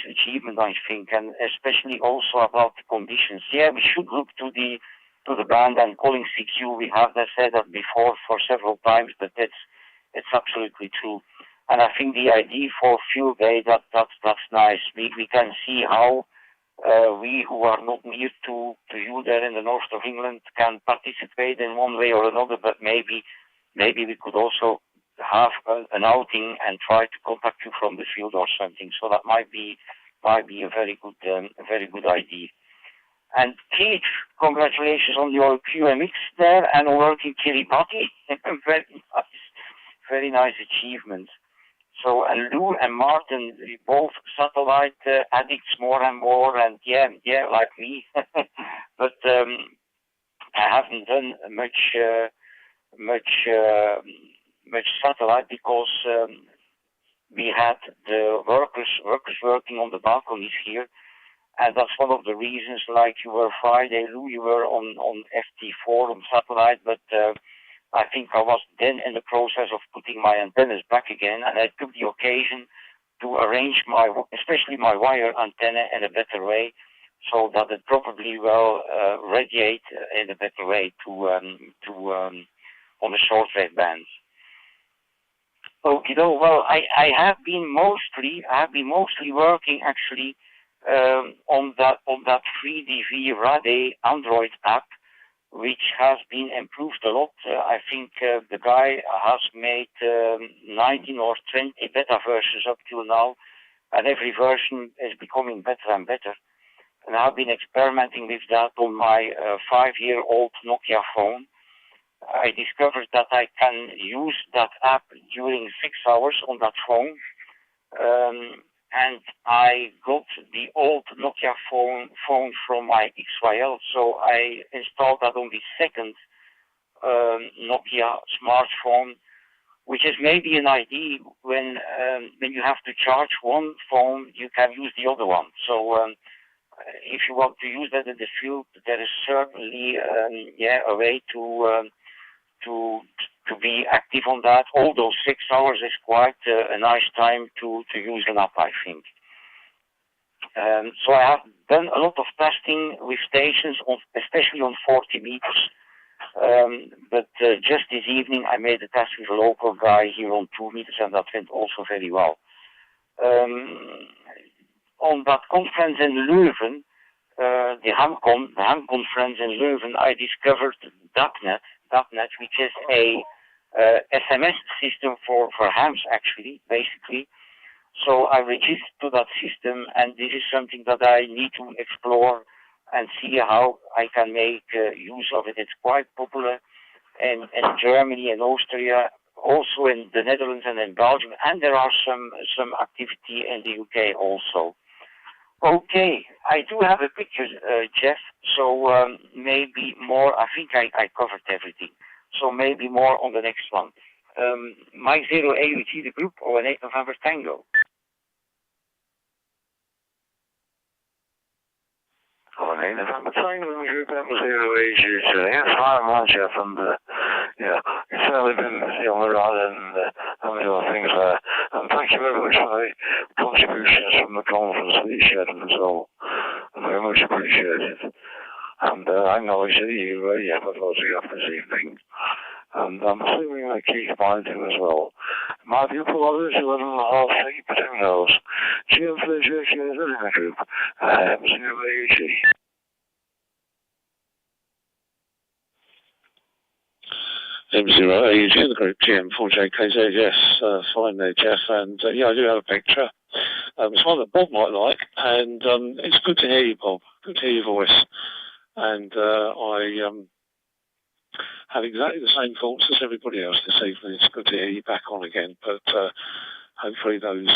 achievement, I think, and especially also about the conditions. Yeah, we should look to the band and calling CQ. We have said that before for several times, but it's absolutely true. And I think the idea for Field Day, that's nice. We can see how we who are not near to you there in the north of England can participate in one way or another, but maybe we could also have an outing and try to contact you from the field or something. So that might be a very good idea. And Keith, congratulations on your QMX there and on working Kiribati. Very nice achievement. So, and Lou and Martin, we both satellite addicts more and more, and yeah, like me. But I haven't done much satellite because we had the workers working on the balconies here, and that's one of the reasons. Like you were Friday, Lou, you were on FT4 on satellite, but I think I was then in the process of putting my antennas back again, and I took the occasion to arrange especially my wire antenna in a better way, so that it probably will radiate in a better way on the shortwave bands. Okay, well, I have been mostly working actually on that 3DV Rade Android app, which has been improved a lot. I think the guy has made 19 or 20 beta versions up till now, and every version is becoming better and better. And I've been experimenting with that on my 5-year-old Nokia phone. I discovered that I can use that app during 6 hours on that phone. And I got the old Nokia phone from my XYL, so I installed that on the second Nokia smartphone, which is maybe an idea when you have to charge one phone, you can use the other one. So if you want to use that in the field, there is certainly a way to be active on that. Although 6 hours is quite a nice time to use an app, I think. So I have done a lot of testing with stations, especially on 40 meters. But just this evening I made a test with a local guy here on 2 meters, and that went also very well. On that conference in Leuven, the ham conference in Leuven, I discovered DAPnet, which is a SMS system for hams, actually, basically. So I registered to that system, and this is something that I need to explore and see how I can make use of it. It's quite popular in Germany and Austria, also in the Netherlands and in Belgium, and there are some activity in the UK also. Okay, I do have a picture, Jeff, so maybe more. I think I covered everything, so maybe more on the next one. Mike 0 AUG, the group, or an 8 November Tango. Oh, an 8 November Tango in the group, that was 0 AUG today. Yes, fine, man, Jeff, and it's certainly been on the run and many other things there. And thank you very much for the contributions from the conference that you shared as well. Very much appreciated. And I acknowledge that you have a photograph this evening. And I'm assuming that Keith might do as well. My pupil others 11.5 feet, but who knows? GM for the JK is in the group. M0AUG. M0AUG in the group, GM4JKZ, yes, fine there, Jeff. And I do have a picture It's one that Bob might like, and it's good to hear you, Bob. Good to hear your voice. And I have exactly the same thoughts as everybody else this evening. It's good to hear you back on again, but hopefully those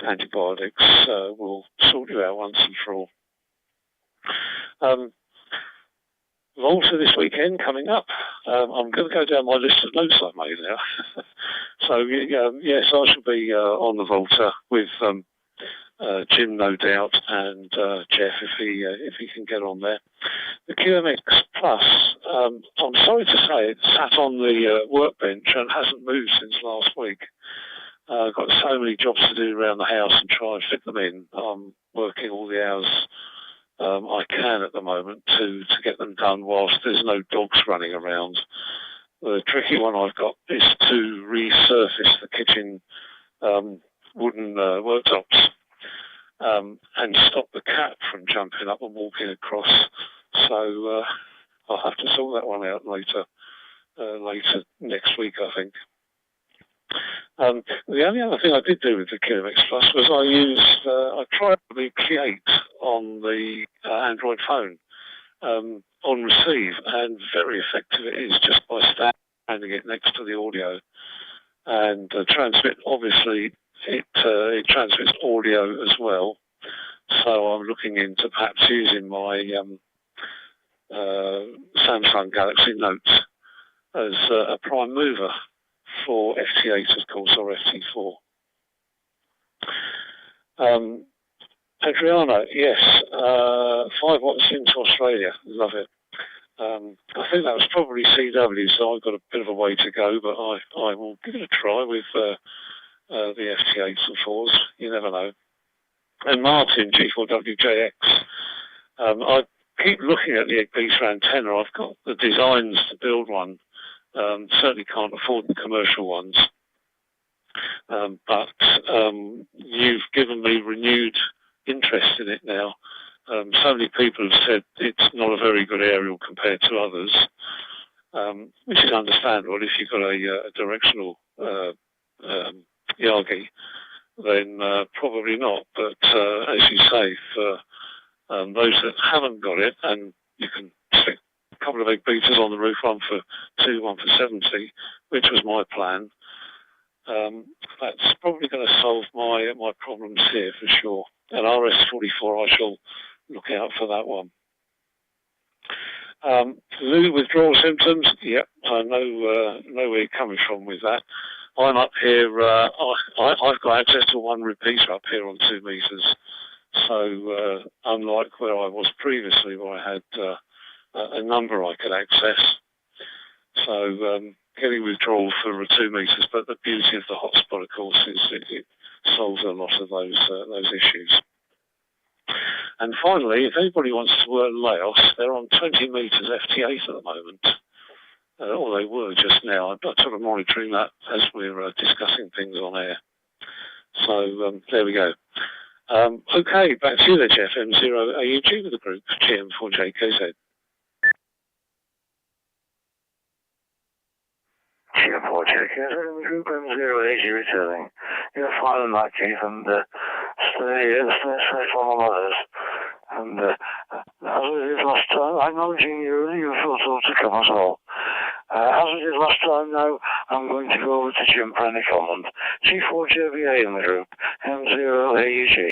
antibiotics will sort you out once and for all. Volta this weekend coming up. I'm going to go down my list of notes I made now. So yes, I shall be on the Volta with Jim, no doubt, and Jeff if he can get on there. The QMX Plus, I'm sorry to say, it sat on the workbench and hasn't moved since last week. I've got so many jobs to do around the house and try and fit them in. I'm working all the hours I can at the moment to get them done whilst there's no dogs running around. The tricky one I've got is to resurface the kitchen wooden worktops and stop the cat from jumping up and walking across. So I'll have to sort that one out later next week, I think. The only other thing I did do with the QMX Plus was I tried the Create on the Android phone on receive, and very effective it is just by standing it next to the audio. And transmit, obviously, it transmits audio as well. So I'm looking into perhaps using my Samsung Galaxy Note as a prime mover for FT8, of course, or FT4. Adriano, yes, 5 watts into Australia, love it. I think that was probably CW, so I've got a bit of a way to go, but I will give it a try with the FT8s and 4s, you never know. And Martin, G4WJX, I keep looking at the beta antenna. I've got the designs to build one. Certainly can't afford the commercial ones. But you've given me renewed interest in it now. So many people have said it's not a very good aerial compared to others, which is understandable. If you've got a directional Yagi, then probably not. But as you say, for those that haven't got it, and you can stick a couple of egg beaters on the roof, one for 2, one for 70, which was my plan. That's probably going to solve my problems here for sure. And RS44, I shall look out for that one. Lou, withdrawal symptoms, yep, I know where you're coming from with that. I'm up here, I've got access to one repeater up here on 2 meters. So unlike where I was previously, where I had a number I could access. So getting withdrawal for 2 meters, but the beauty of the hotspot, of course, is it solves a lot of those issues. And finally, if anybody wants to work Laos, they're on 20 meters FT8 at the moment. Or they were just now. I'm sort of monitoring that as we're discussing things on air. So there we go. Okay, back to you there, Jeff. M0AUG with the group, GM4JKZ. GM4JKZ in the group, M0AG returning. You're fine in that case, and stay safe on the others. And as we did last time, acknowledging you feel so to come as well. As we did last time now, I'm going to go over to Jim for any comment. G4JBA in the group, M0AUG.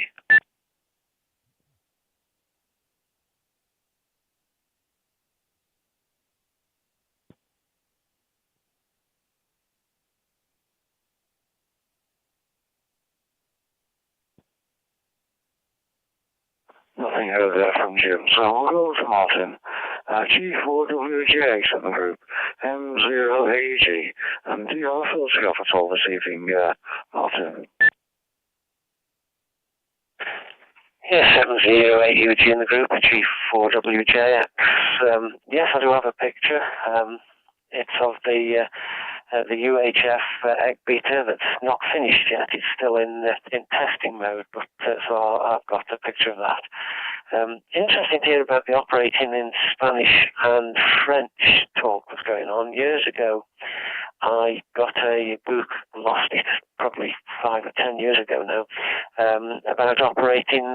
Nothing heard there from Jim, so we'll go to Martin. G4WJX in the group, M0AG. And do you have a photograph at all this evening, Martin? Yes, M0AUG in the group, G4WJX. Yes, I do have a picture. It's of the UHF egg beater that's not finished yet. It's still in testing mode, but so I've got a picture of that. Interesting to hear about the operating in Spanish and French talk was going on. Years ago, I got a book, lost it probably 5 or 10 years ago now, about operating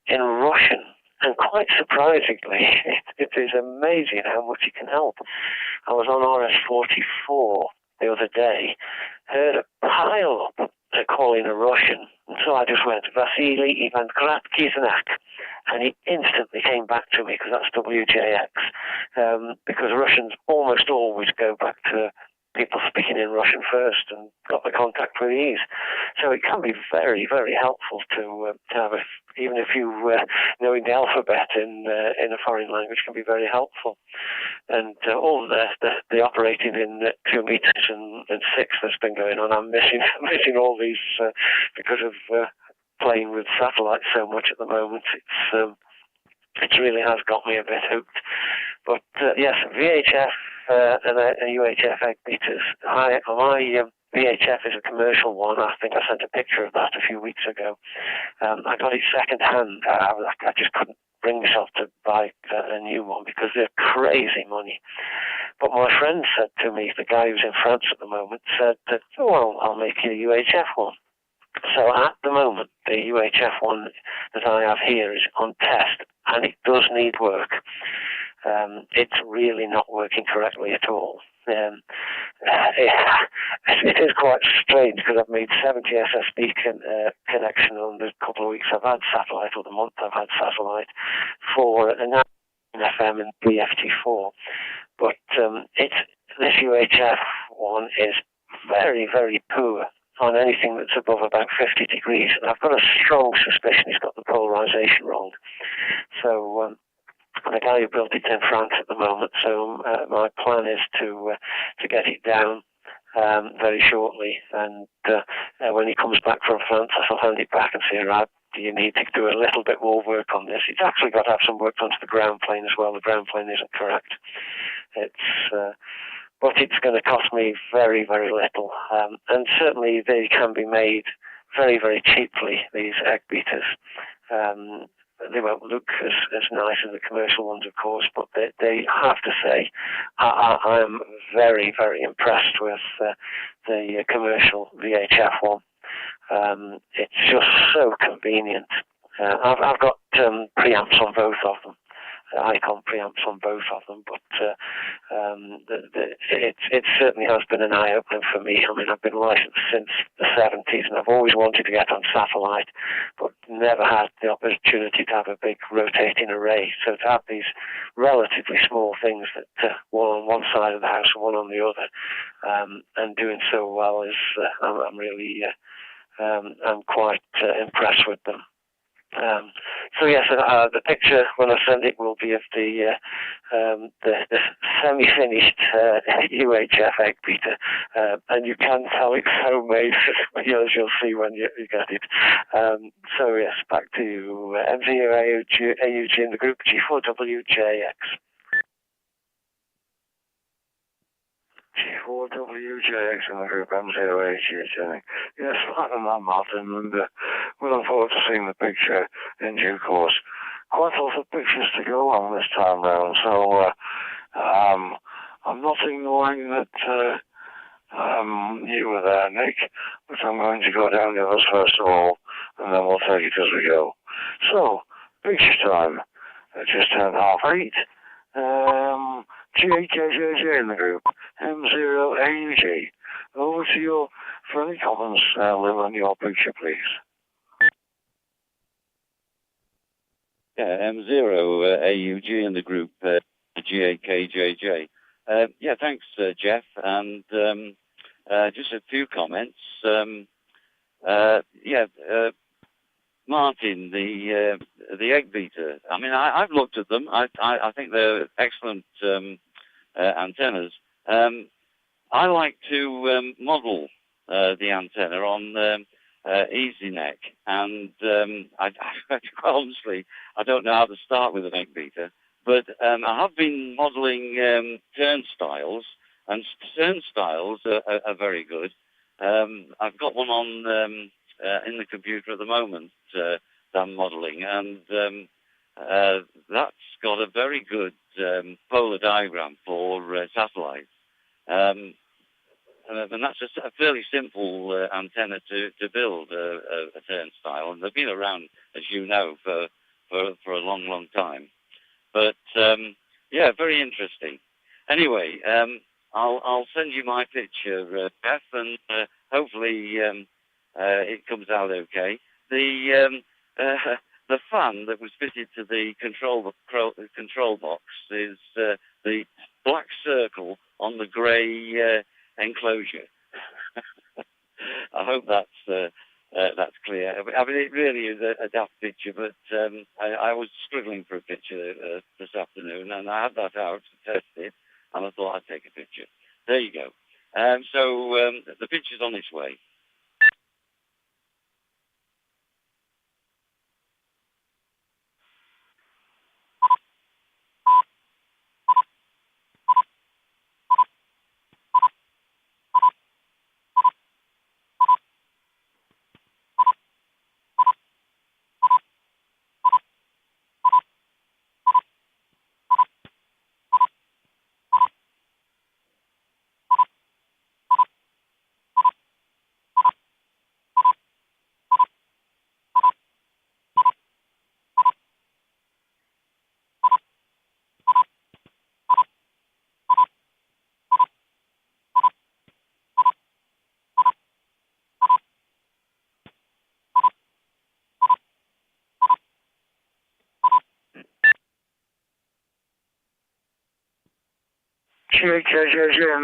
in Russian. And quite surprisingly, it is amazing how much it can help. I was on RS-44 the other day, heard a pile up calling a Russian, and so I just went, Vasily Ivan Kiznak, and he instantly came back to me, because that's WJX, because Russians almost always go back to people speaking in Russian first and got the contact with ease. So it can be very, very helpful to have, even if you knowing the alphabet in a foreign language can be very helpful. And all the operating in 2 meters and 6 that's been going on, I'm missing all these because of playing with satellites so much at the moment. It really has got me a bit hooked. But yes, VHF and UHF egg beaters. My VHF is a commercial one. I think I sent a picture of that a few weeks ago. I got it second hand. I just couldn't bring myself to buy a new one because they're crazy money. But my friend said to me, the guy who's in France at the moment, said that, oh, well, I'll make you a UHF one. So at the moment, the UHF one that I have here is on test, and it does need work. It's really not working correctly at all. It is quite strange because I've made 70 SSD connection on the couple of weeks I've had satellite, or the month I've had satellite, for an FM and BFT4. But this UHF one is very, very poor on anything that's above about 50 degrees. And I've got a strong suspicion he's got the polarization wrong. So the guy who built it in France at the moment, so my plan is to get it down very shortly, and when he comes back from France, I'll hand it back and say, right, do you need to do a little bit more work on this? It's actually got to have some work done to the ground plane as well. The ground plane isn't correct. But it's going to cost me very, very little, and certainly they can be made very, very cheaply, these egg beaters. They won't look as nice as the commercial ones, of course, but they have to say, I am very, very impressed with the commercial VHF one. It's just so convenient. I've got preamps on both of them, Icon preamps on both of them, but it certainly has been an eye-opener for me. I mean, I've been licensed since the 70s, and I've always wanted to get on satellite, but never had the opportunity to have a big rotating array. So to have these relatively small things that one on one side of the house and one on the other, and doing so well is, I'm really, I'm quite impressed with them. So yes, the picture when I send it will be of the semi-finished UHF egg beater, and you can tell it's homemade, as you'll see when you get it. So yes, back to you, M0 AUG in the group G4WJX. G4WJX in the group M0AG. Yes, Martin and Martin, and we look forward to seeing the picture in due course. Quite a lot of pictures to go on this time round, so I'm not ignoring that you were there, Nick, but I'm going to go down the others first of all, and then we'll take it as we go. So, picture time. It just turned 8:30. GKJJ in the group, M0AUG. Over to your friendly comments, Lil, on your picture, please. Yeah, M0 AUG in the group, GAKJJ. Yeah, thanks, Jeff. And just a few comments. Martin, the egg beater. I mean, I've looked at them. I think they're excellent antennas. I like to model the antenna on EasyNet, and honestly, I don't know how to start with an egg beater, but I have been modeling turnstiles, and turnstiles are very good. I've got one on in the computer at the moment that I'm modeling, and that's got a very good polar diagram for satellites. and that's a fairly simple antenna to build, a turnstile, and they've been around, as you know, for a long, long time. But yeah, very interesting. Anyway, I'll send you my picture, Beth, and hopefully it comes out okay. The fan that was fitted to the control box is the black circle on the grey enclosure. I hope that's clear. I mean, it really is a daft picture, but I was struggling for a picture this afternoon, and I had that out to test it, and I thought I'd take a picture. There you go. So the picture's on its way.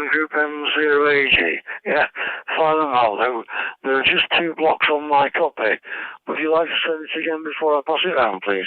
in the group M0AG. Yeah, fire them out. There are just 2 blocks on my copy. Would you like to send it again before I pass it down, please?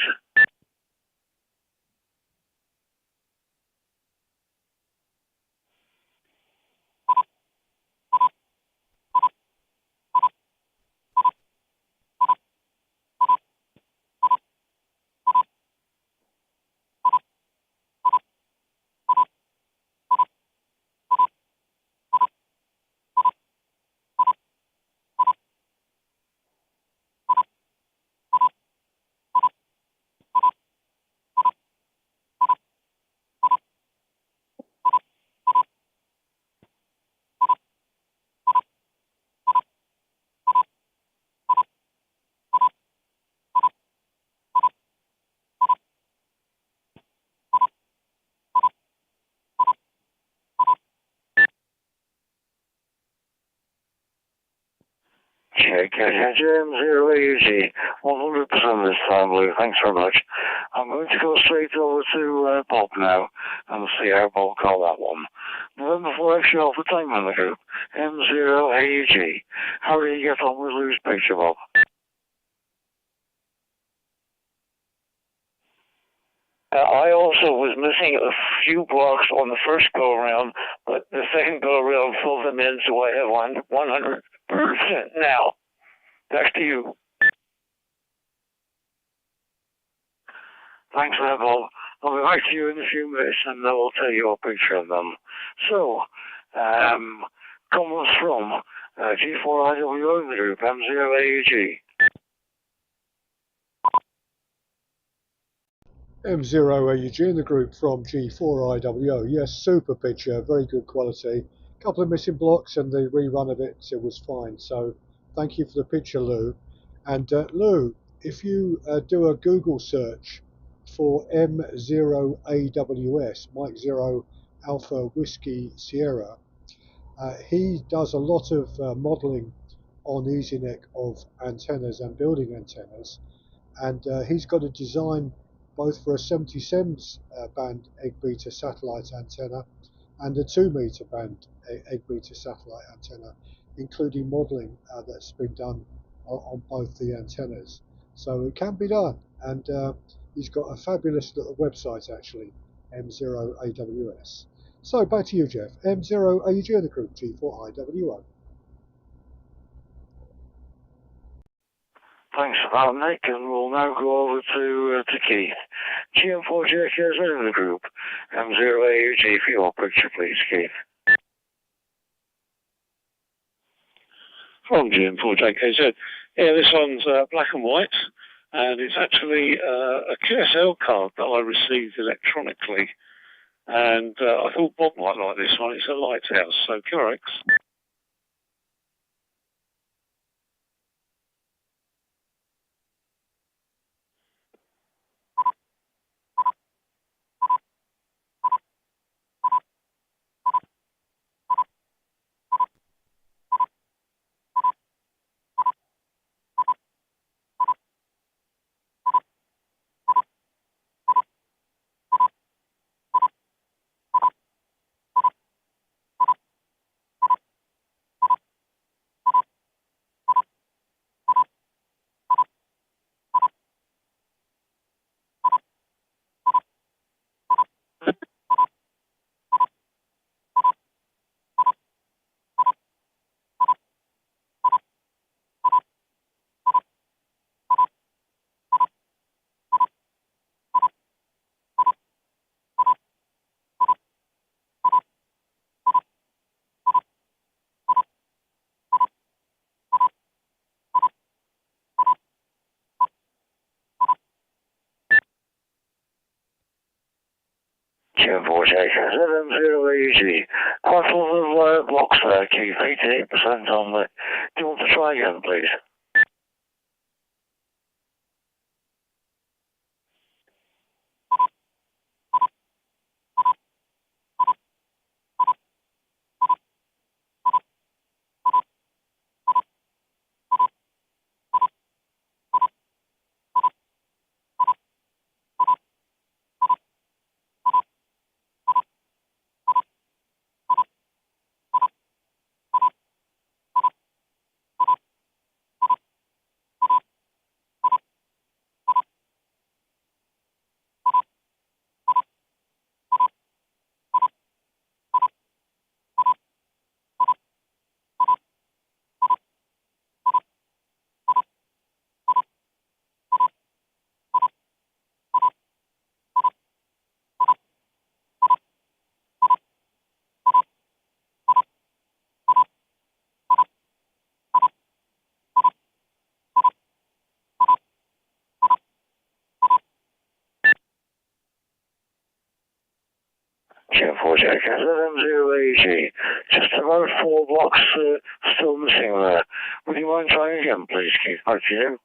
M0AG, 100% this time, Lou. Thanks very much. I'm going to go straight over to Bob now and see how Bob called that one. November 4 X-ray Alpha Time in the group, M0AG. How do you get on with Lou's picture, Bob? I also was missing a few blocks on the first go-around, but the second go-around filled them in, so I have 100% now. Back to you. Thanks for that, Bob. I'll be back to you in a few minutes, and I will tell you a picture of them. So, comments from G4IWO in the group, M0AG. M0AUG in the group from G4IWO. Yes, super picture, very good quality. Couple of missing blocks and the rerun of it was fine. So thank you for the picture, Lou. And Lou, if you do a Google search for M0AWS, Mike Zero Alpha Whiskey Sierra, he does a lot of modeling on EasyNet of antennas and building antennas. And he's got a design both for a 77 band egg beta satellite antenna and a 2 meter band egg beta satellite antenna, including modeling that's been done on both the antennas. So it can be done, and he's got a fabulous little website actually, M0AWS. So back to you, Jeff. M0AUG in the group, G4IWO. Thanks for that, Nick, and we'll now go over to Keith. GM4JKZ in the group, M0AUG for your picture, please, Keith. From GM4JKZ. Yeah, this one's black and white, and it's actually a QSL card that I received electronically. And I thought Bob might like this one. It's a lighthouse, so QRX. Jim 4 ZM0AG. Quite a lot of blocks there, Keith. 88% on the... Do you want to try again, please? Jim 4 ZM0AG. Just about 4 blocks still missing there. Would you mind trying again, please, Keith? Back to you.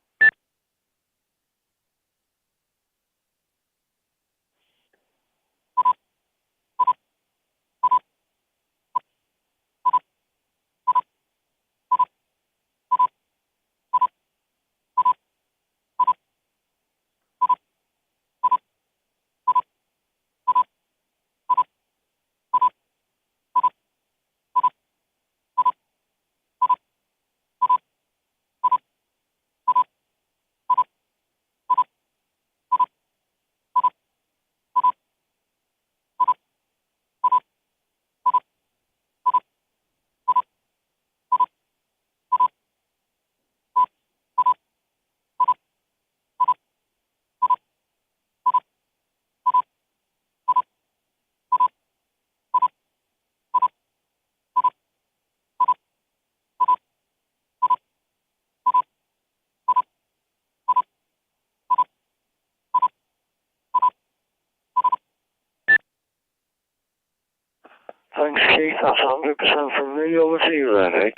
Thanks, Keith. That's 100% from me. Over to you then, Nick.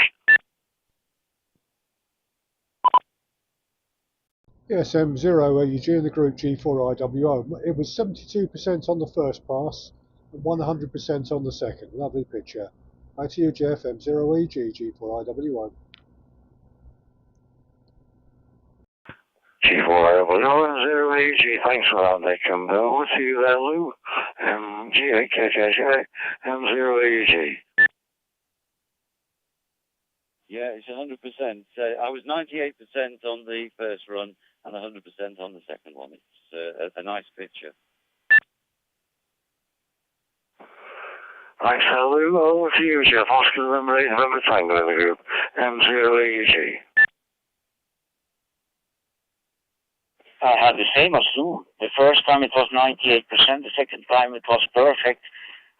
Yes, M0AG in the group G4IWO. It was 72% on the first pass and 100% on the second. Lovely picture. Back to you, Jeff. M0AG, G4IWO. G4IWO, 0AG. Thanks for that, Nick. And over to you there, Lou. G8KJJ, M0AG. Yeah, it's 100%. I was 98% on the first run and 100% on the second one. It's a nice picture. Thanks, Lou. Over to you, Jeff. Oscar November 8, November Tango in the group, M0AG. I had the same as Lou. The first time it was 98%, the second time it was perfect.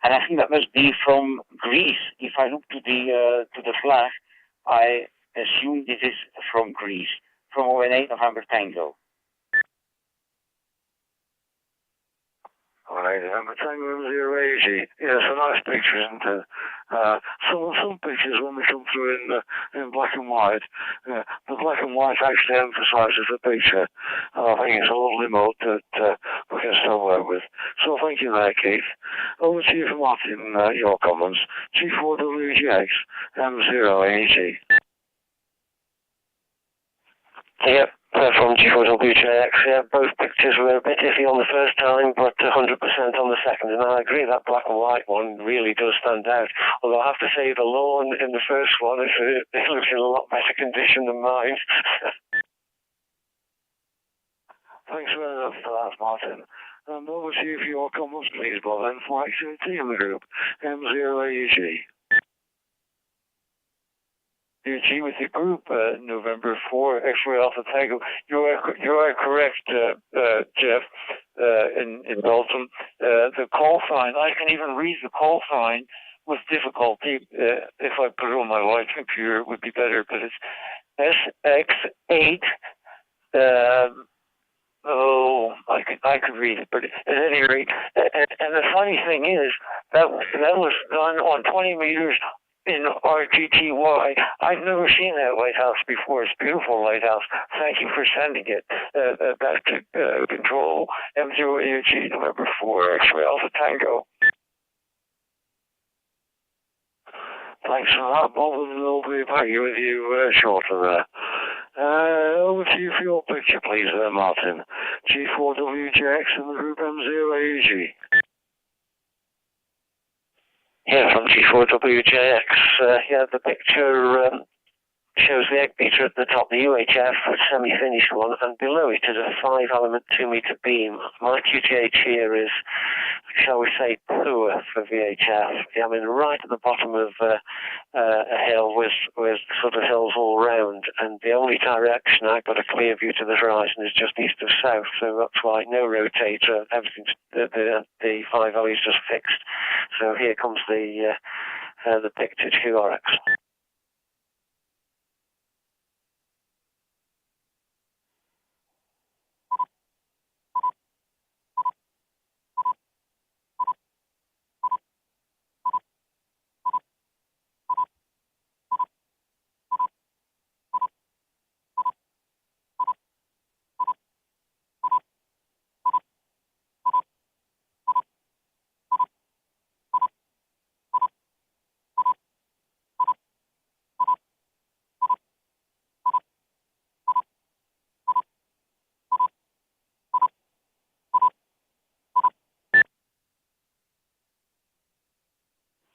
And I think that must be from Greece. If I look to the flag, I assume this is from Greece, from ON8 November Tango. Alright, November Tango, M0AG. Yeah, it's a nice picture, isn't it? Some pictures, when they come through in black and white, the black and white actually emphasises the picture. And I think it's a lovely mode that we can still work with. So thank you there, Keith. Over to you for Martin, your comments. G4WGX, M0AG. Yep, from G4WJX. Yeah, both pictures were a bit iffy on the first time, but 100% on the second. And I agree that black and white one really does stand out. Although I have to say the lawn in the first one, it looks in a lot better condition than mine. Thanks very much for that, Martin. And over to you for your comments, please, Bob, and for activity in the group, M0AG. UG with the group, November 4, X-Ray Alpha Tango. You are correct, Jeff, in Belgium. The call sign, I can even read the call sign with difficulty. If I put it on my white computer, it would be better, but it's SX8, well, I could read it, but at any rate, and the funny thing is that was done on 20 meters in RTTY. I've never seen that lighthouse before. It's a beautiful lighthouse. Thank you for sending it back to control M0AG November 4 X-ray Alpha Tango. Thanks for that, Bob, and we'll be back with you shortly there. Over to you for your picture, please, Martin. G4WJX and the group M0AG. Yeah, from G4WJX. Yeah, the picture shows the egg beater at the top, the UHF, a semi-finished one, and below it is a 5-element 2-meter beam. My QTH here is, shall we say, poor for VHF. I mean, right at the bottom of a hill with sort of hills all round, and the only direction I've got a clear view to the horizon is just east of south, so that's why no rotator, everything's, the 5L is just fixed. So here comes the picture to RX.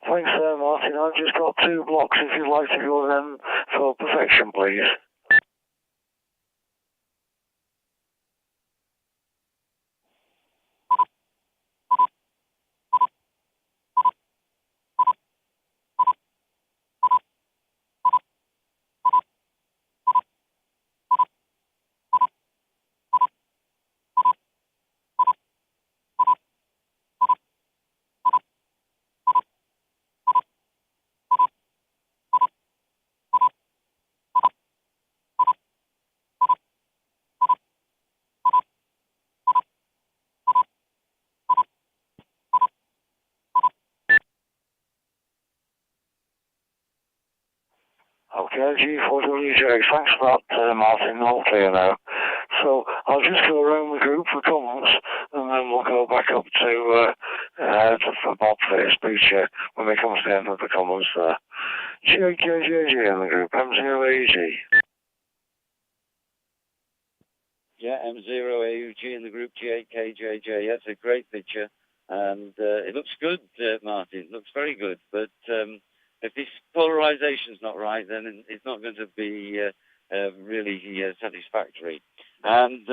Thanks, Martin. I've just got 2 blocks if you'd like to go them for perfection, please. Okay, G4WJX, thanks for that, Martin, all clear now. So I'll just go around the group for comments, and then we'll go back up to Bob for his speech when we come to the end of the comments there. GKJJ in the group, M0AG. Yeah, M0AUG in the group, GKJJ. That's a great picture, and it looks good, Martin. It looks very good, but if this polarization's not right, then it's not going to be really satisfactory. And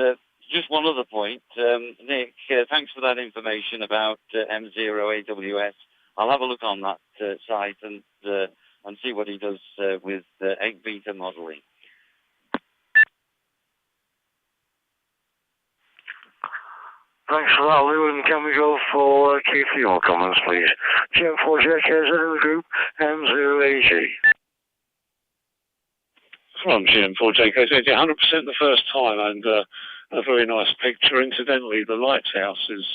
just one other point, Nick, thanks for that information about M0AWS. I'll have a look on that site and see what he does with egg beta modeling. Thanks for that, Lou, and can we go for Q4 comments, please? GM4JKZ in the group, M0AG. From GM4JKZ, 100% the first time, and a very nice picture. Incidentally, the lighthouse is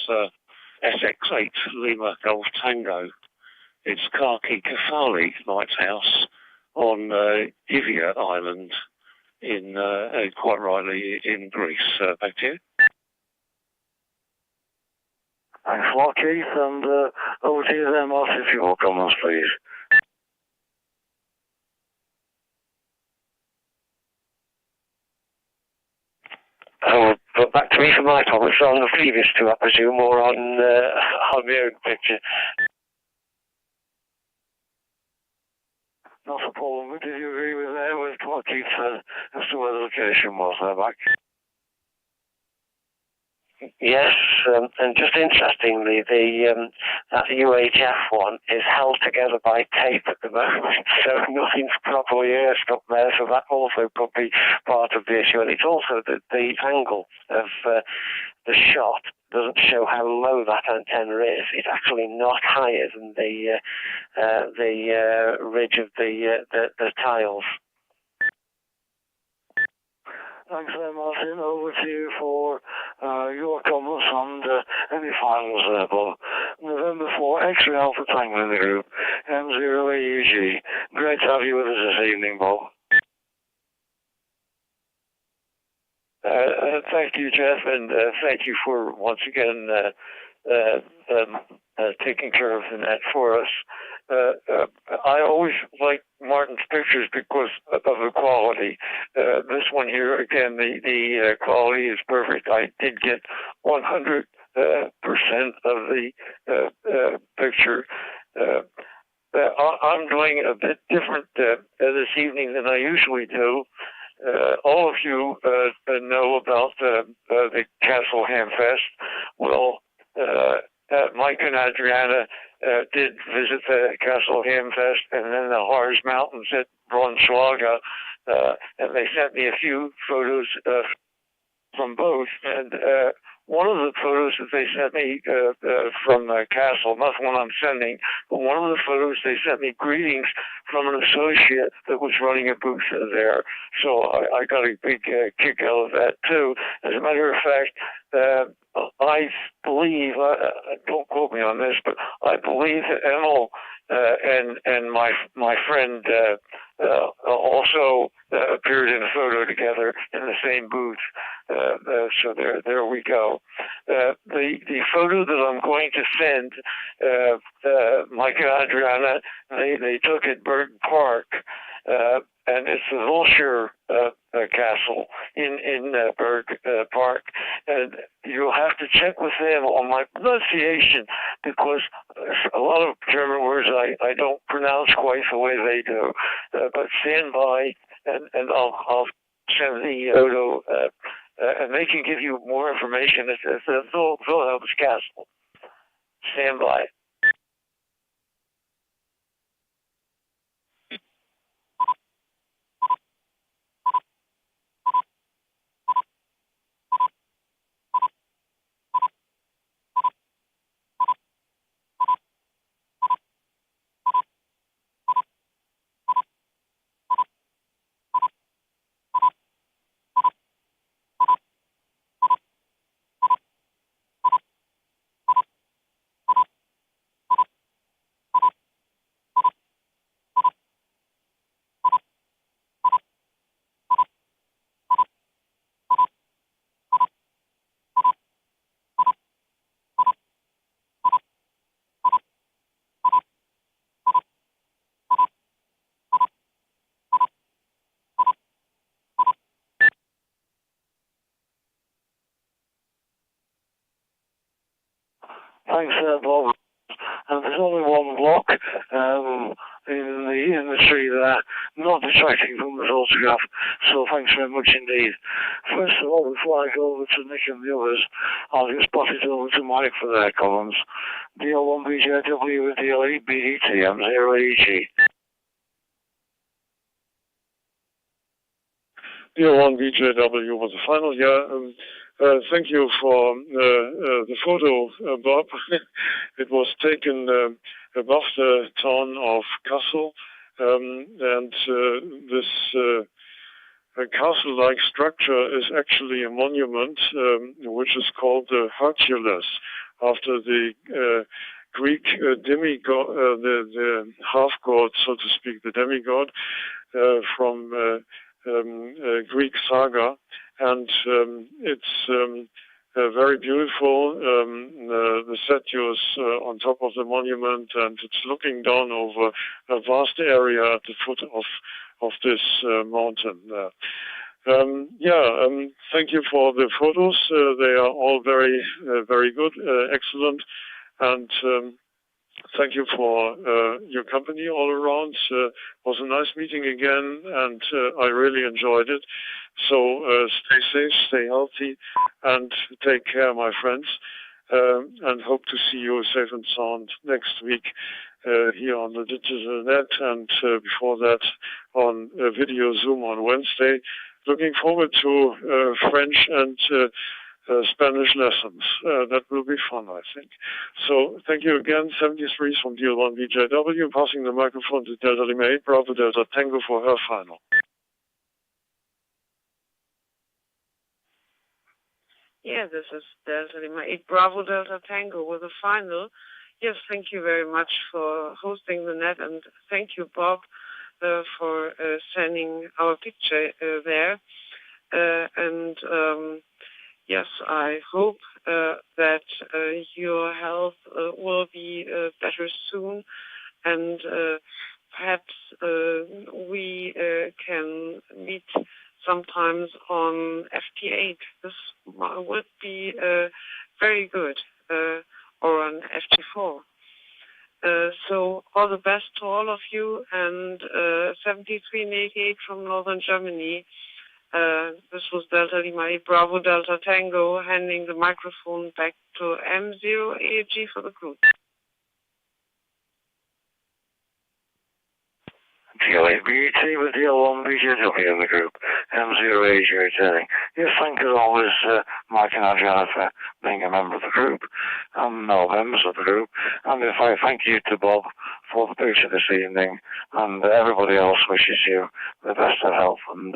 SX8 Lima Golf Tango. It's Kaki Kefali Lighthouse on Ivia Island, in quite rightly in Greece. Back to you. Thanks a lot, Keith, and over to you then, Martin, if you will comments, please. Oh, but back to me for my comments on the previous 2, I presume, or on my own picture. Not a problem. Did you agree with what Keith said as to where the location was there back? Yes, and just interestingly, that UHF one is held together by tape at the moment, so nothing's properly earthed up there, so that also could be part of the issue. And it's also that the angle of the shot doesn't show how low that antenna is. It's actually not higher than the ridge of the tiles. Thanks there, Martin. Over to you for your finals there, Bob. November 4, X-Ray Alpha Tango in the group, M0AUG. Great to have you with us this evening, Bob. Thank you, Jeff, and thank you for once again taking care of the net for us. I always like Martin's pictures because of the quality. This one here, again, the quality is perfect. I did get 100% of the picture. I'm doing a bit different this evening than I usually do. All of you know about the Castle Ham Fest. Well, Mike and Adriana did visit the Castle Ham Fest and then the Harz Mountains at Braunschweig, and they sent me a few photos from both. And one of the photos that they sent me from the castle, not the one I'm sending, but one of the photos they sent me greetings from an associate that was running a booth there. So I got a big kick out of that too. As a matter of fact, I believe, don't quote me on this, but I believe that Emil and my friend also appeared in a photo together in the same booth. So there we go. The photo that I'm going to send, Mike and Adriana, they took at Berg Park, and it's the Wilshire Castle in Berg Park, and you'll have to check with them on my pronunciation because a lot of German words I don't pronounce quite the way they do. But stand by, and I'll send the photo, and they can give you more information. It's the Wilhelm's Castle. Stand by. Thanks, Bob. And there's only one block in the tree there, not detracting from the photograph, so thanks very much indeed. First of all, before I go over to Nick and the others, I'll just pass it over to Mike for their comments. DL1BJW with DL8BDT, M0AG. DL1BJW was the final, yeah. Thank you for the photo, Bob. It was taken above the town of Kassel, and this castle-like structure is actually a monument which is called the Hercules, after the Greek demigod, the half-god, so to speak, the demigod from Greek saga. And it's very beautiful. The statue is on top of the monument, and it's looking down over a vast area at the foot of this mountain. Thank you for the photos. They are all very, very good, excellent, and thank you for your company all around. It was a nice meeting again, and I really enjoyed it. So stay safe, stay healthy, and take care, my friends. And hope to see you safe and sound next week here on the Digital Net, and before that on video Zoom on Wednesday. Looking forward to French and Spanish lessons. That will be fun, I think. So thank you again. 73 from DL1BJW, passing the microphone to Delta Lima 8 Bravo Delta Tango for her final. Yeah, this is Delta Lima 8 Bravo Delta Tango with the final. Yes, thank you very much for hosting the net, and thank you, Bob, for sending our picture there. Yes, I hope that your health will be better soon, and perhaps we can meet sometimes on FT8. This would be very good, or on FT4. So all the best to all of you, and 73 and 88 from Northern Germany. This was Delta Lima 8 Bravo Delta Tango, handing the microphone back to M0AG for the group. DLABT with DL1BJW in the group, M0AG returning. Yes, thank you as always, Mike and Adriana, for being a member of the group, and all members of the group. And if I thank you to Bob for the picture this evening, and everybody else wishes you the best of health, and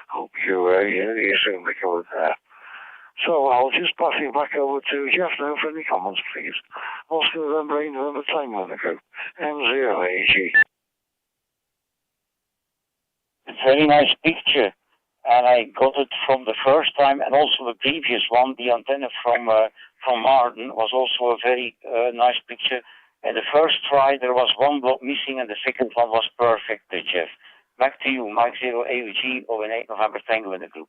hope you soon recover there. So I'll just pass you back over to Jeff now for any comments, please. Also remembering the time on the group, M0AG. Very nice picture, and I got it from the first time, and also the previous one, the antenna from Martin, was also a very nice picture. And the first try, there was one block missing, and the second one was perfect, Jeff. Back to you, Mike 0 AUG, 08 November Tango in the group.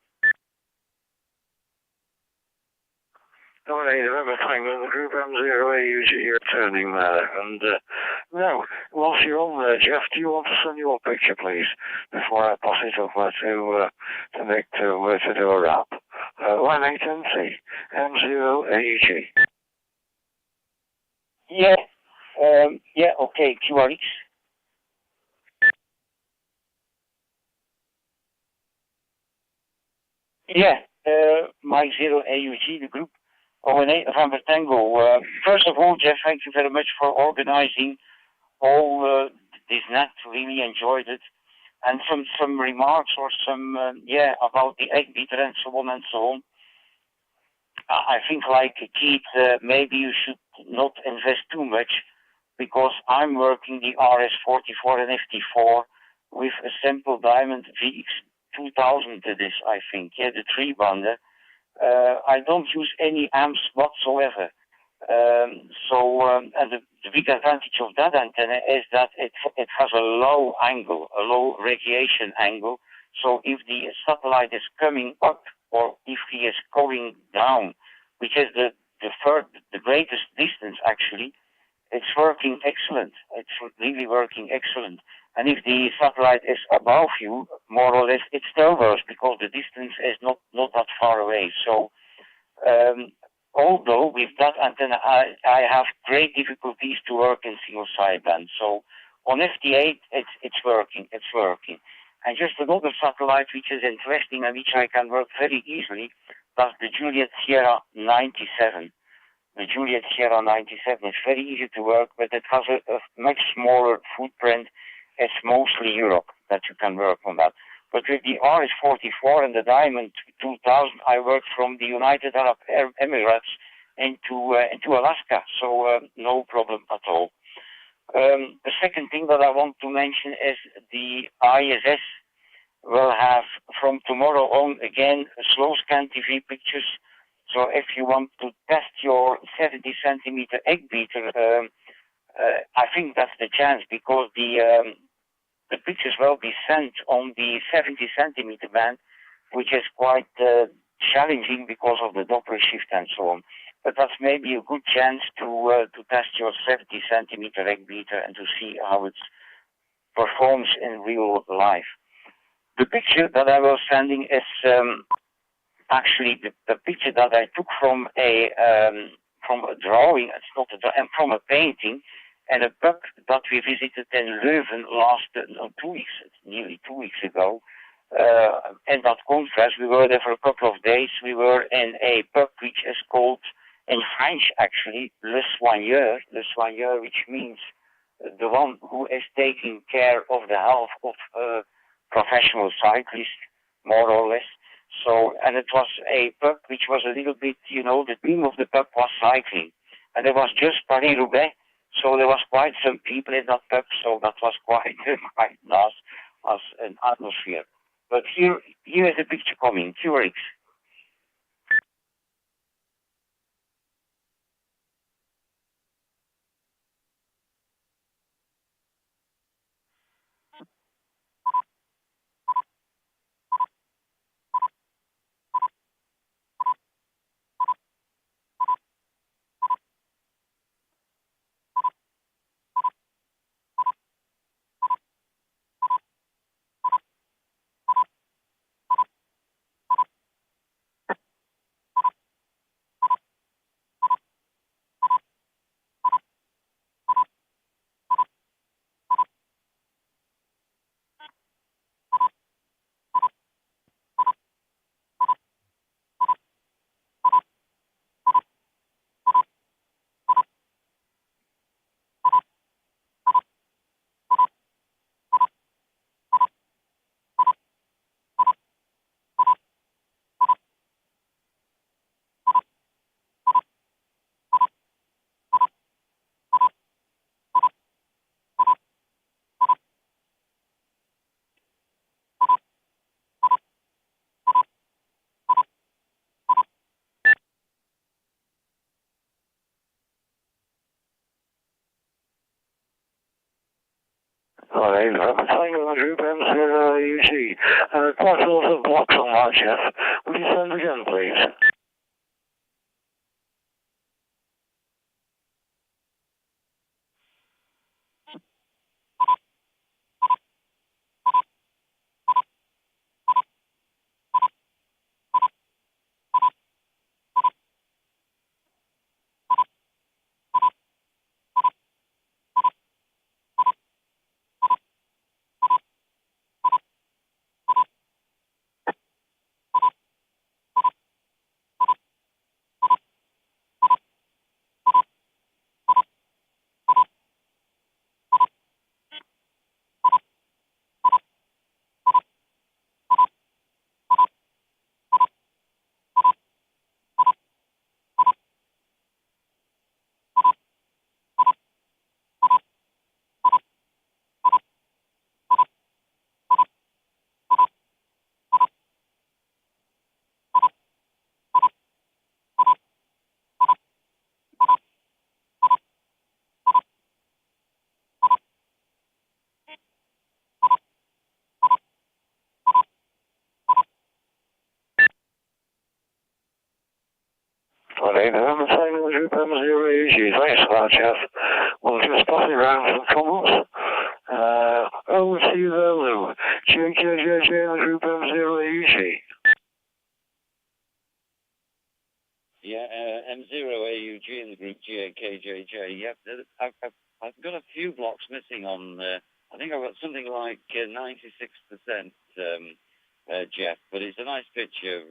08 November Tango in the group, M0 AUG returning there. And now, whilst you're on there, Jeff, do you want to send your picture, please, before I pass it over to Nick to do a wrap? Line 8NC, M0 AUG. Yeah, okay, QRX. Yeah, Mike 0 AUG, the group. 08 November Tango. First of all, Jeff, thank you very much for organizing all this net. Really enjoyed it. And some remarks or some, about the egg beater and so on and so on. I think, like Keith, maybe you should not invest too much, because I'm working the RS44 and FT4 with a simple diamond VX2000 to this, I think. Yeah, the 3-bander. I don't use any amps whatsoever. And the big advantage of that antenna is that it has a low angle, a low radiation angle. So if the satellite is coming up or if he is going down, which is the greatest distance actually, it's working excellent. It's really working excellent. And if the satellite is above you, more or less, it still works because the distance is not that far away. So, although with that antenna, I have great difficulties to work in single sideband. So, on FT8, it's working. And just another satellite which is interesting and which I can work very easily, that's the Juliet Sierra 97. The Juliet Sierra 97 is very easy to work, but it has a much smaller footprint. It's mostly Europe that you can work on that. But with the RS44 and the Diamond 2000, I worked from the United Arab Emirates into Alaska, so no problem at all. The second thing that I want to mention is the ISS will have from tomorrow on again slow scan TV pictures. So if you want to test your 70 centimeter egg beater, I think that's the chance, because the pictures will be sent on the 70 centimeter band, which is quite challenging because of the Doppler shift and so on. But that's maybe a good chance to test your 70 centimeter egg beater and to see how it performs in real life. The picture that I was sending is actually the picture that I took from a drawing. It's not a drawing, from a painting, and a pub that we visited in Leuven nearly 2 weeks ago. In that conference, we were there for a couple of days. We were in a pub which is called, in French actually, Le Soigneur, which means the one who is taking care of the health of professional cyclists, more or less. So, and it was a pub which was a little bit, you know, the theme of the pub was cycling. And it was just Paris-Roubaix, so there was quite some people in that pub, so that was quite, quite nice as an atmosphere. But here is the picture coming, QRX. All right, Tango Group M0UG. Quite a lot of blocks on that, Jeff. Would you send again, please? All right, Tango Group M0UG. Thanks for that, Jeff. We'll just pass it around for the comments. Over to you there, Lou. JKJJ and Group M0UG. Yeah, M0AUG in the group GAKJJ. Yep, I've got a few blocks missing on. I think I've got something like 96%, Jeff. But it's a nice picture.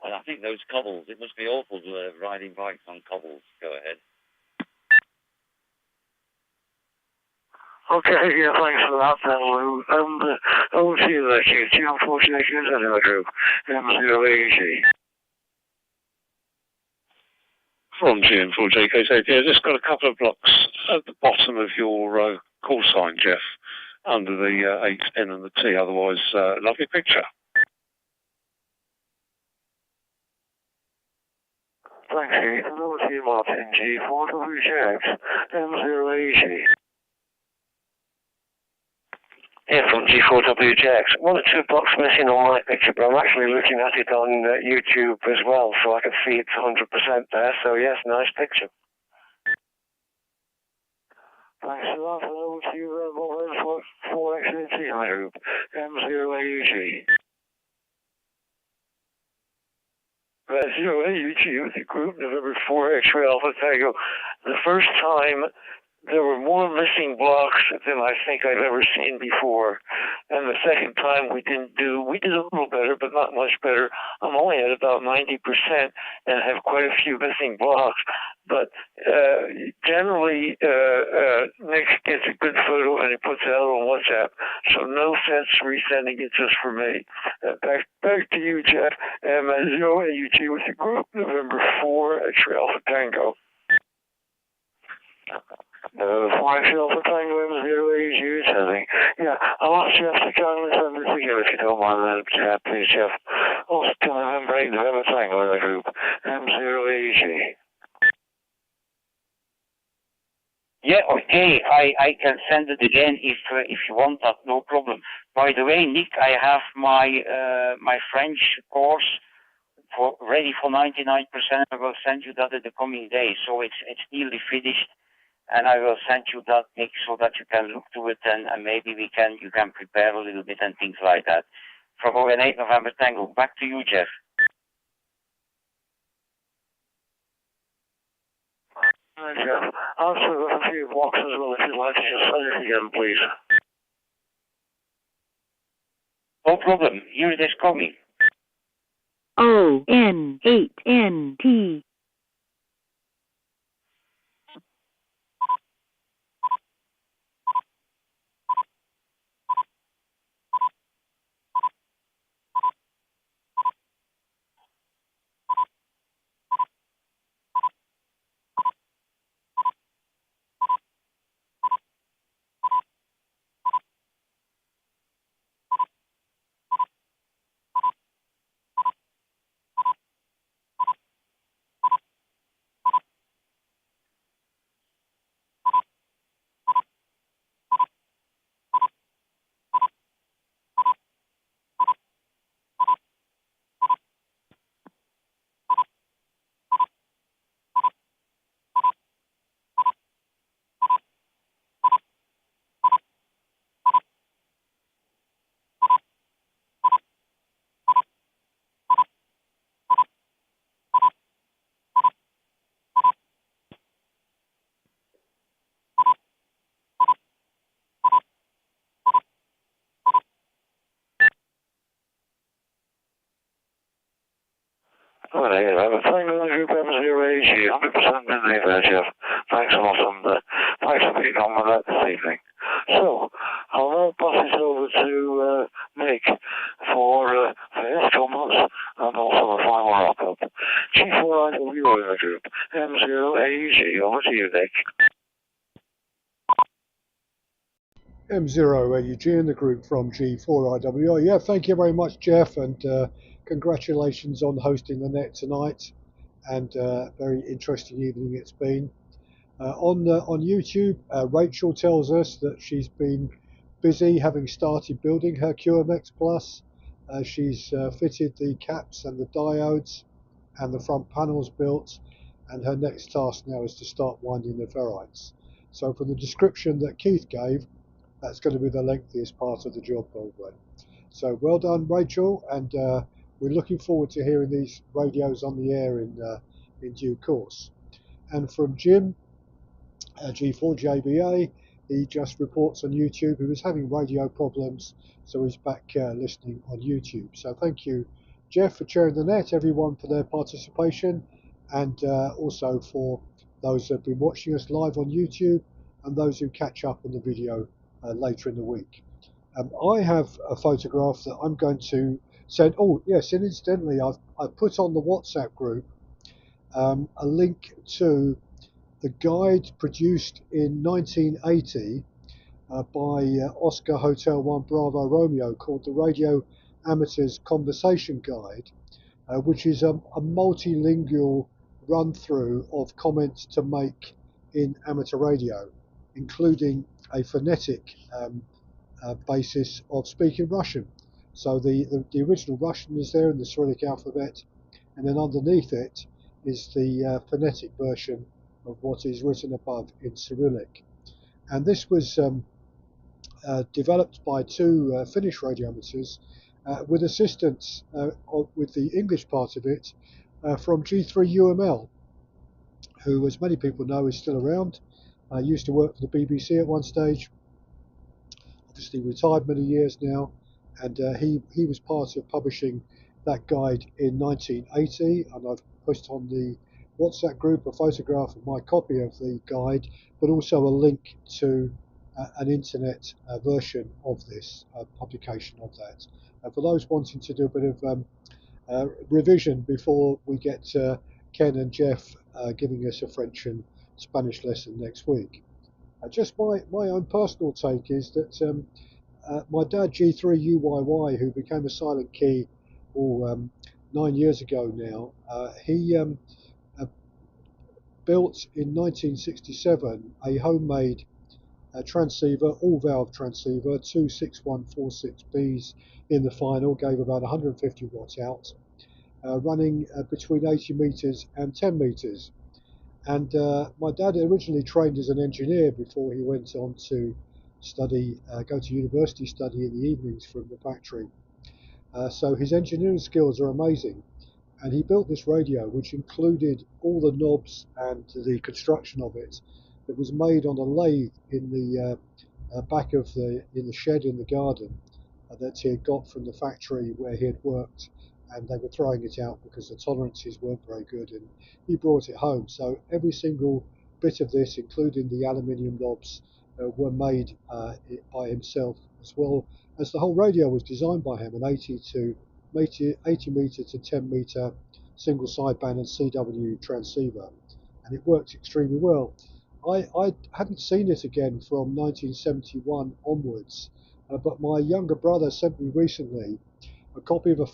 And I think those cobbles. It must be awful riding bikes on cobbles. Go ahead. Okay, yeah, thanks for that, then, Lou. Over to you there, Chief. Unfortunately, is another group. M0AUG. From GM4JKJ, I just got a couple of blocks at the bottom of your call sign, Jeff, under the H, N and the T. Otherwise, lovely picture. Thanks, Chief. And over to you, Martin. G4WJX. M0AUG. Yeah, from G4WJX. One or two blocks missing on my picture, but I'm actually looking at it on YouTube as well, so I can see it's 100% there. So yes, nice picture. Thanks a lot, and over to you, 4XNT, I hope. M0AUG. 0AUG with the group November 4 X-Ray Alpha Tango. The first time there were more missing blocks than I think I've ever seen before. And the second time we did a little better, but not much better. I'm only at about 90% and have quite a few missing blocks. But generally, Nick gets a good photo and he puts it out on WhatsApp. So no sense resending it just for me. Back to you, Jeff. M0 AUG with the group, November 4, X-Ray Alpha Tango. 4 X-Ray Alpha Tango, M0 AUG sending. Yeah, I want Jeff to come and send this again if you don't mind that, chat, please, Jeff. Also to November 8, November Tango in the group, M0 AUG. Yeah, okay, I can send it again if you want that, no problem. By the way, Nick, I have my my French course ready for 99%. I will send you that in the coming days, so it's nearly finished, and I will send you that, Nick, so that you can look to it and maybe you can prepare a little bit and things like that. From 8 November Tango, back to you, Jeff. Hi, Jeff. I'll also got a few blocks as well if you'd like to just send it again, please. No problem. Here it is coming. ON8NT. All right, I'm a Tango in the group, M0 AUG, 100% been there, Jeff. Thanks a lot, and thanks for being on with that this evening. So, I'll now pass this over to Nick for his comments and also a final wrap-up. G4IW in the group, M0 AUG, over to you, Nick. M0 AUG in the group from G4IWO. Yeah, thank you very much, Jeff, and congratulations on hosting the net tonight, and very interesting evening it's been. On YouTube, Rachel tells us that she's been busy having started building her QMX Plus. She's fitted the caps and the diodes and the front panels built, and her next task now is to start winding the ferrites. So from the description that Keith gave, that's going to be the lengthiest part of the job program. So well done, Rachel, and we're looking forward to hearing these radios on the air in due course. And from Jim, G4JBA, he just reports on YouTube. He was having radio problems, so he's back listening on YouTube. So thank you, Jeff, for chairing the net, everyone for their participation, and also for those that have been watching us live on YouTube and those who catch up on the video later in the week. I have a photograph that I'm going to send. Oh yes, and incidentally, I've put on the WhatsApp group a link to the guide produced in 1980 by Oscar Hotel 1 Bravo Romeo called the Radio Amateur's Conversation Guide, which is a multilingual run-through of comments to make in amateur radio, including a phonetic basis of speaking Russian. So the original Russian is there in the Cyrillic alphabet, and then underneath it is the phonetic version of what is written above in Cyrillic. And this was developed by two Finnish radio amateurs with assistance with the English part of it from G3UML, who, as many people know, is still around. Used to work for the BBC at one stage. Obviously retired many years now, and he was part of publishing that guide in 1980, and I've put on the WhatsApp group a photograph of my copy of the guide, but also a link to an internet version of this publication of that. And for those wanting to do a bit of revision before we get Ken and Jeff giving us a French and Spanish lesson next week. Just my own personal take is that my dad G3UYY, who became a silent key 9 years ago now, he built in 1967 a homemade transceiver, all valve transceiver, two 6146Bs in the final, gave about 150 watts out, running between 80 meters and 10 meters. And my dad originally trained as an engineer before he went on to study, go to university study in the evenings from the factory. So his engineering skills are amazing. And he built this radio, which included all the knobs and the construction of it, that was made on a lathe in the back of in the shed in the garden that he had got from the factory where he had worked, and they were throwing it out because the tolerances weren't very good, and he brought it home. So every single bit of this, including the aluminium knobs, were made by himself, as well as the whole radio was designed by him, an 80 meter to 10 meter single sideband and CW transceiver, and it worked extremely well. I hadn't seen it again from 1971 onwards, but my younger brother sent me recently a copy of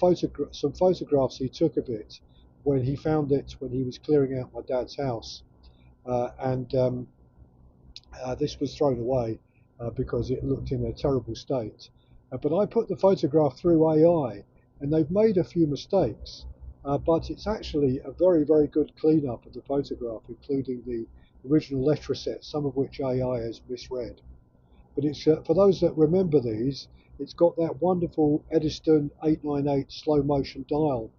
some photographs he took of it when he found it when he was clearing out my dad's house, and this was thrown away because it looked in a terrible state. But I put the photograph through AI, and they've made a few mistakes, but it's actually a very, very good cleanup of the photograph, including the original letter set, some of which AI has misread. But it's for those that remember these, it's got that wonderful Edison 898 slow motion dial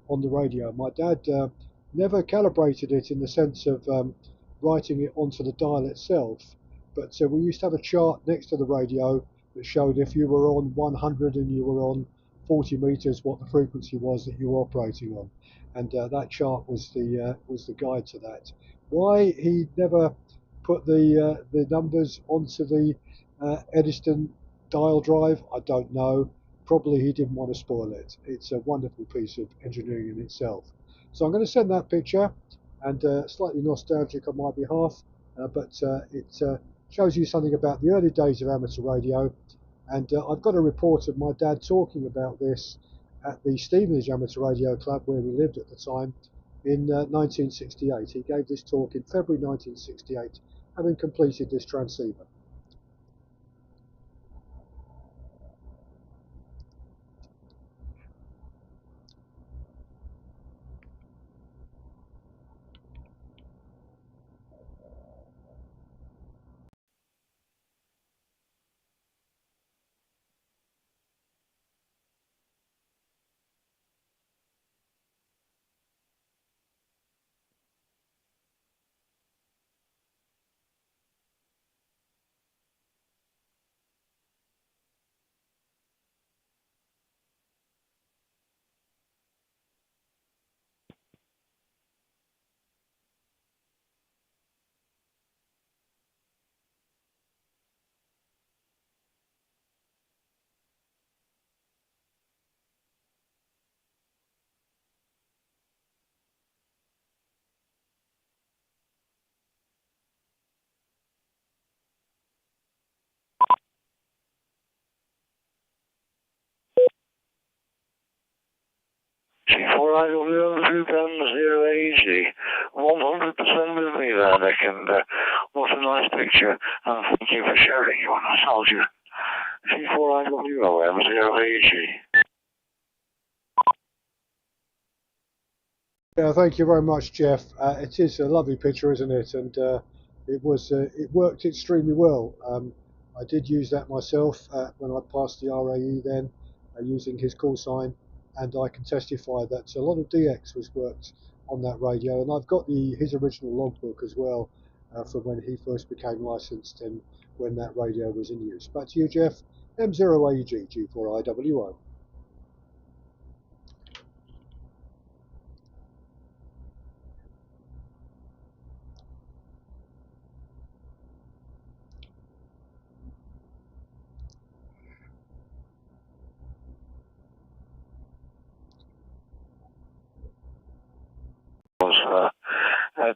on the radio. My dad never calibrated it in the sense of writing it onto the dial itself, but we used to have a chart next to the radio that showed if you were on 100 and you were on 40 meters, what the frequency was that you were operating on, and that chart was the guide to that. Why he never put the numbers onto the Edison dial drive, I don't know. Probably he didn't want to spoil it. It's a wonderful piece of engineering in itself. So I'm going to send that picture, and slightly nostalgic on my behalf, but it shows you something about the early days of amateur radio. And I've got a report of my dad talking about this at the Stevenage Amateur Radio Club, where we lived at the time, in 1968. He gave this talk in February 1968, having completed this transceiver. C4IW 080, 100% with me there, Nick, and what a nice picture, and thank you for sharing your nostalgia. C4IWOM 080. Yeah, thank you very much, Jeff. It is a lovely picture, isn't it? And it worked extremely well. I did use that myself when I passed the RAE then, using his call sign, and I can testify that a lot of DX was worked on that radio, and I've got his original logbook as well, from when he first became licensed and when that radio was in use. Back to you, Jeff. M0AEG, G4IWO.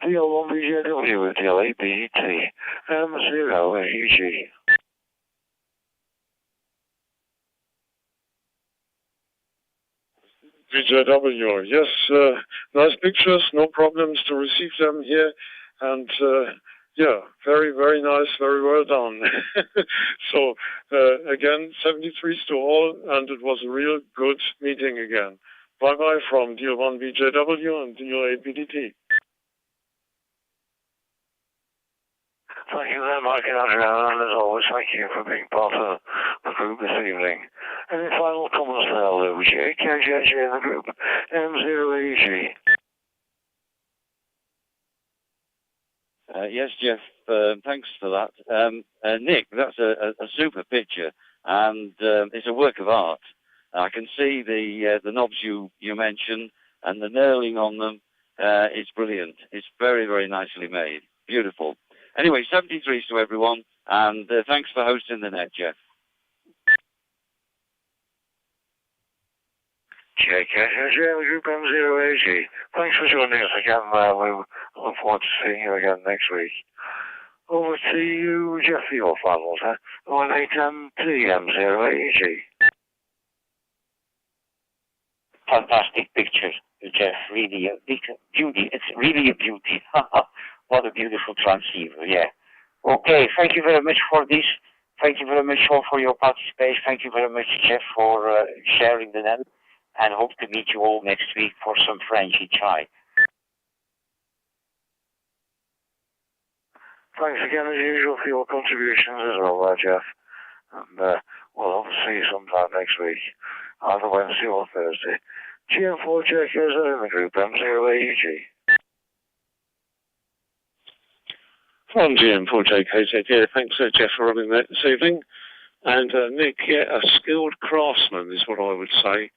DL1BJW with DL8BT, M0AEG. BJW, yes, nice pictures, no problems to receive them here, and yeah, very, very nice, very well done. So, again, 73s to all, and it was a real good meeting again. Bye-bye from DL1BJW and DL8BDT. Thank you there, Mike and Adrian, and as always, thank you for being part of the group this evening. Any final comments there, Lou? JKJJ in the group, M0AG. Yes, Jeff, thanks for that. Nick, that's a super picture, and it's a work of art. I can see the knobs you mentioned, and the knurling on them. It's brilliant. It's very, very nicely made. Beautiful. Anyway, 73s to everyone, and thanks for hosting the net, Jeff. JKJJ, Group M0AG. Thanks for joining us again, we look forward to seeing you again next week. Over to you, Jeff, for your finals, 18MT M0AG. Fantastic picture, Jeff. Really a big beauty. It's really a beauty. What a beautiful transceiver, yeah. Okay, thank you very much for this. Thank you very much all for your participation. Thank you very much, Jeff, for sharing the net. And hope to meet you all next week for some Frenchy chai. Thanks again, as usual, for your contributions as well, Jeff. And we'll hope to see you sometime next week, either Wednesday or Thursday. GM4JK in the group, M0AEG. From GM4JK here. Thanks, Jeff, for running that this evening. And Nick, yeah, a skilled craftsman is what I would say.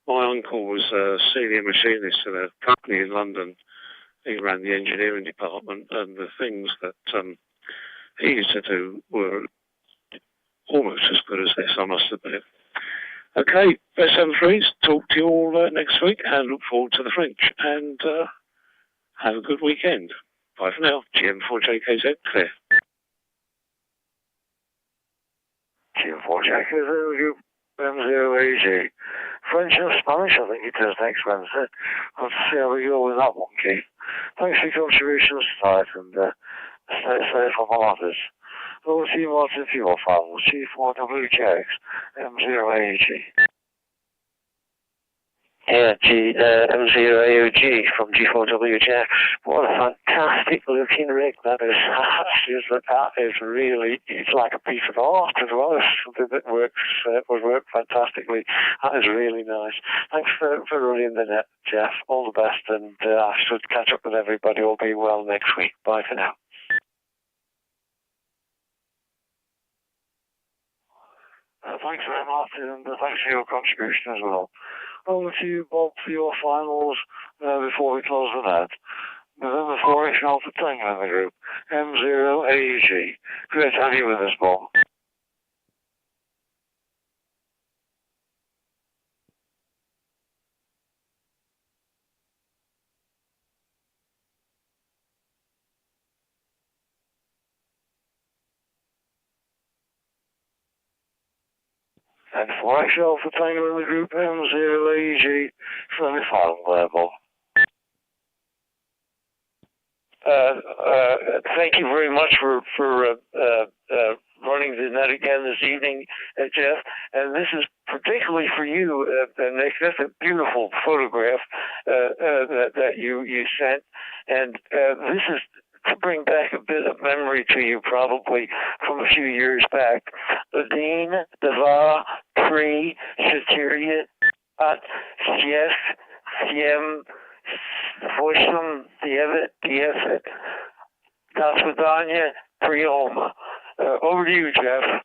My uncle was a senior machinist at a company in London. He ran the engineering department, and the things that he used to do were almost as good as this, I must admit. Okay, best 73s. Talk to you all next week, and look forward to the French. And have a good weekend. Bye for now. GM4JKZ, clear. GM4JKZ, M0AG. French and Spanish, I think it is next Wednesday. We'll see how we go with that one, Keith. Thanks for your contributions tonight, and stay safe on the ladders. Over to you, Martin, for your finals. G4WJX, M0AG. Yeah, M0AOG from G4WJ. What a fantastic looking rig that is. That is really, it's like a piece of art as well as something that would work fantastically. That is really nice. Thanks for running the net, Jeff. All the best, and I should catch up with everybody all being well next week. Bye for now. Thanks very much, and thanks for your contribution as well. Over to you, Bob, for your finals before we close the net. November 4 Alpha Tango in the group, M0AEG. Great to have you with us, Bob. And 4X Alpha Tango in the group, M0AEG. Friendly final there, Bob. Thank you very much for running the net again this evening, Jeff. And this is particularly for you, Nick. That's a beautiful photograph that you sent. And this is to bring back a bit of memory to you, probably from a few years back. The Dean, Deva, Tree, Satyria, Sief, Siem, Voisham, Dievet, До свидания, прием. Over to you, Jeff.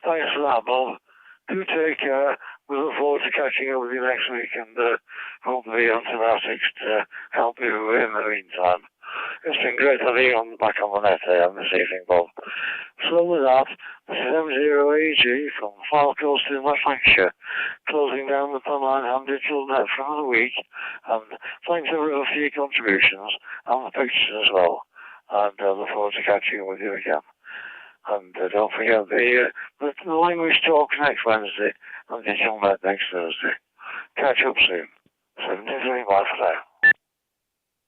Thanks for that, Bob. Do take care. We look forward to catching up with you next week and hopefully antibiotics to help you in the meantime. It's been great having you back on the net this evening, Bob. So with that, this is M0AG from Far Coast in West Lancashire, closing down the Pennine Ham Digital Net for another week, and thanks everyone for your contributions and the pictures as well, and look forward to catching up with you again. And don't forget the language talk next Wednesday and Digital Net next Thursday. Catch up soon. 73, bye for now.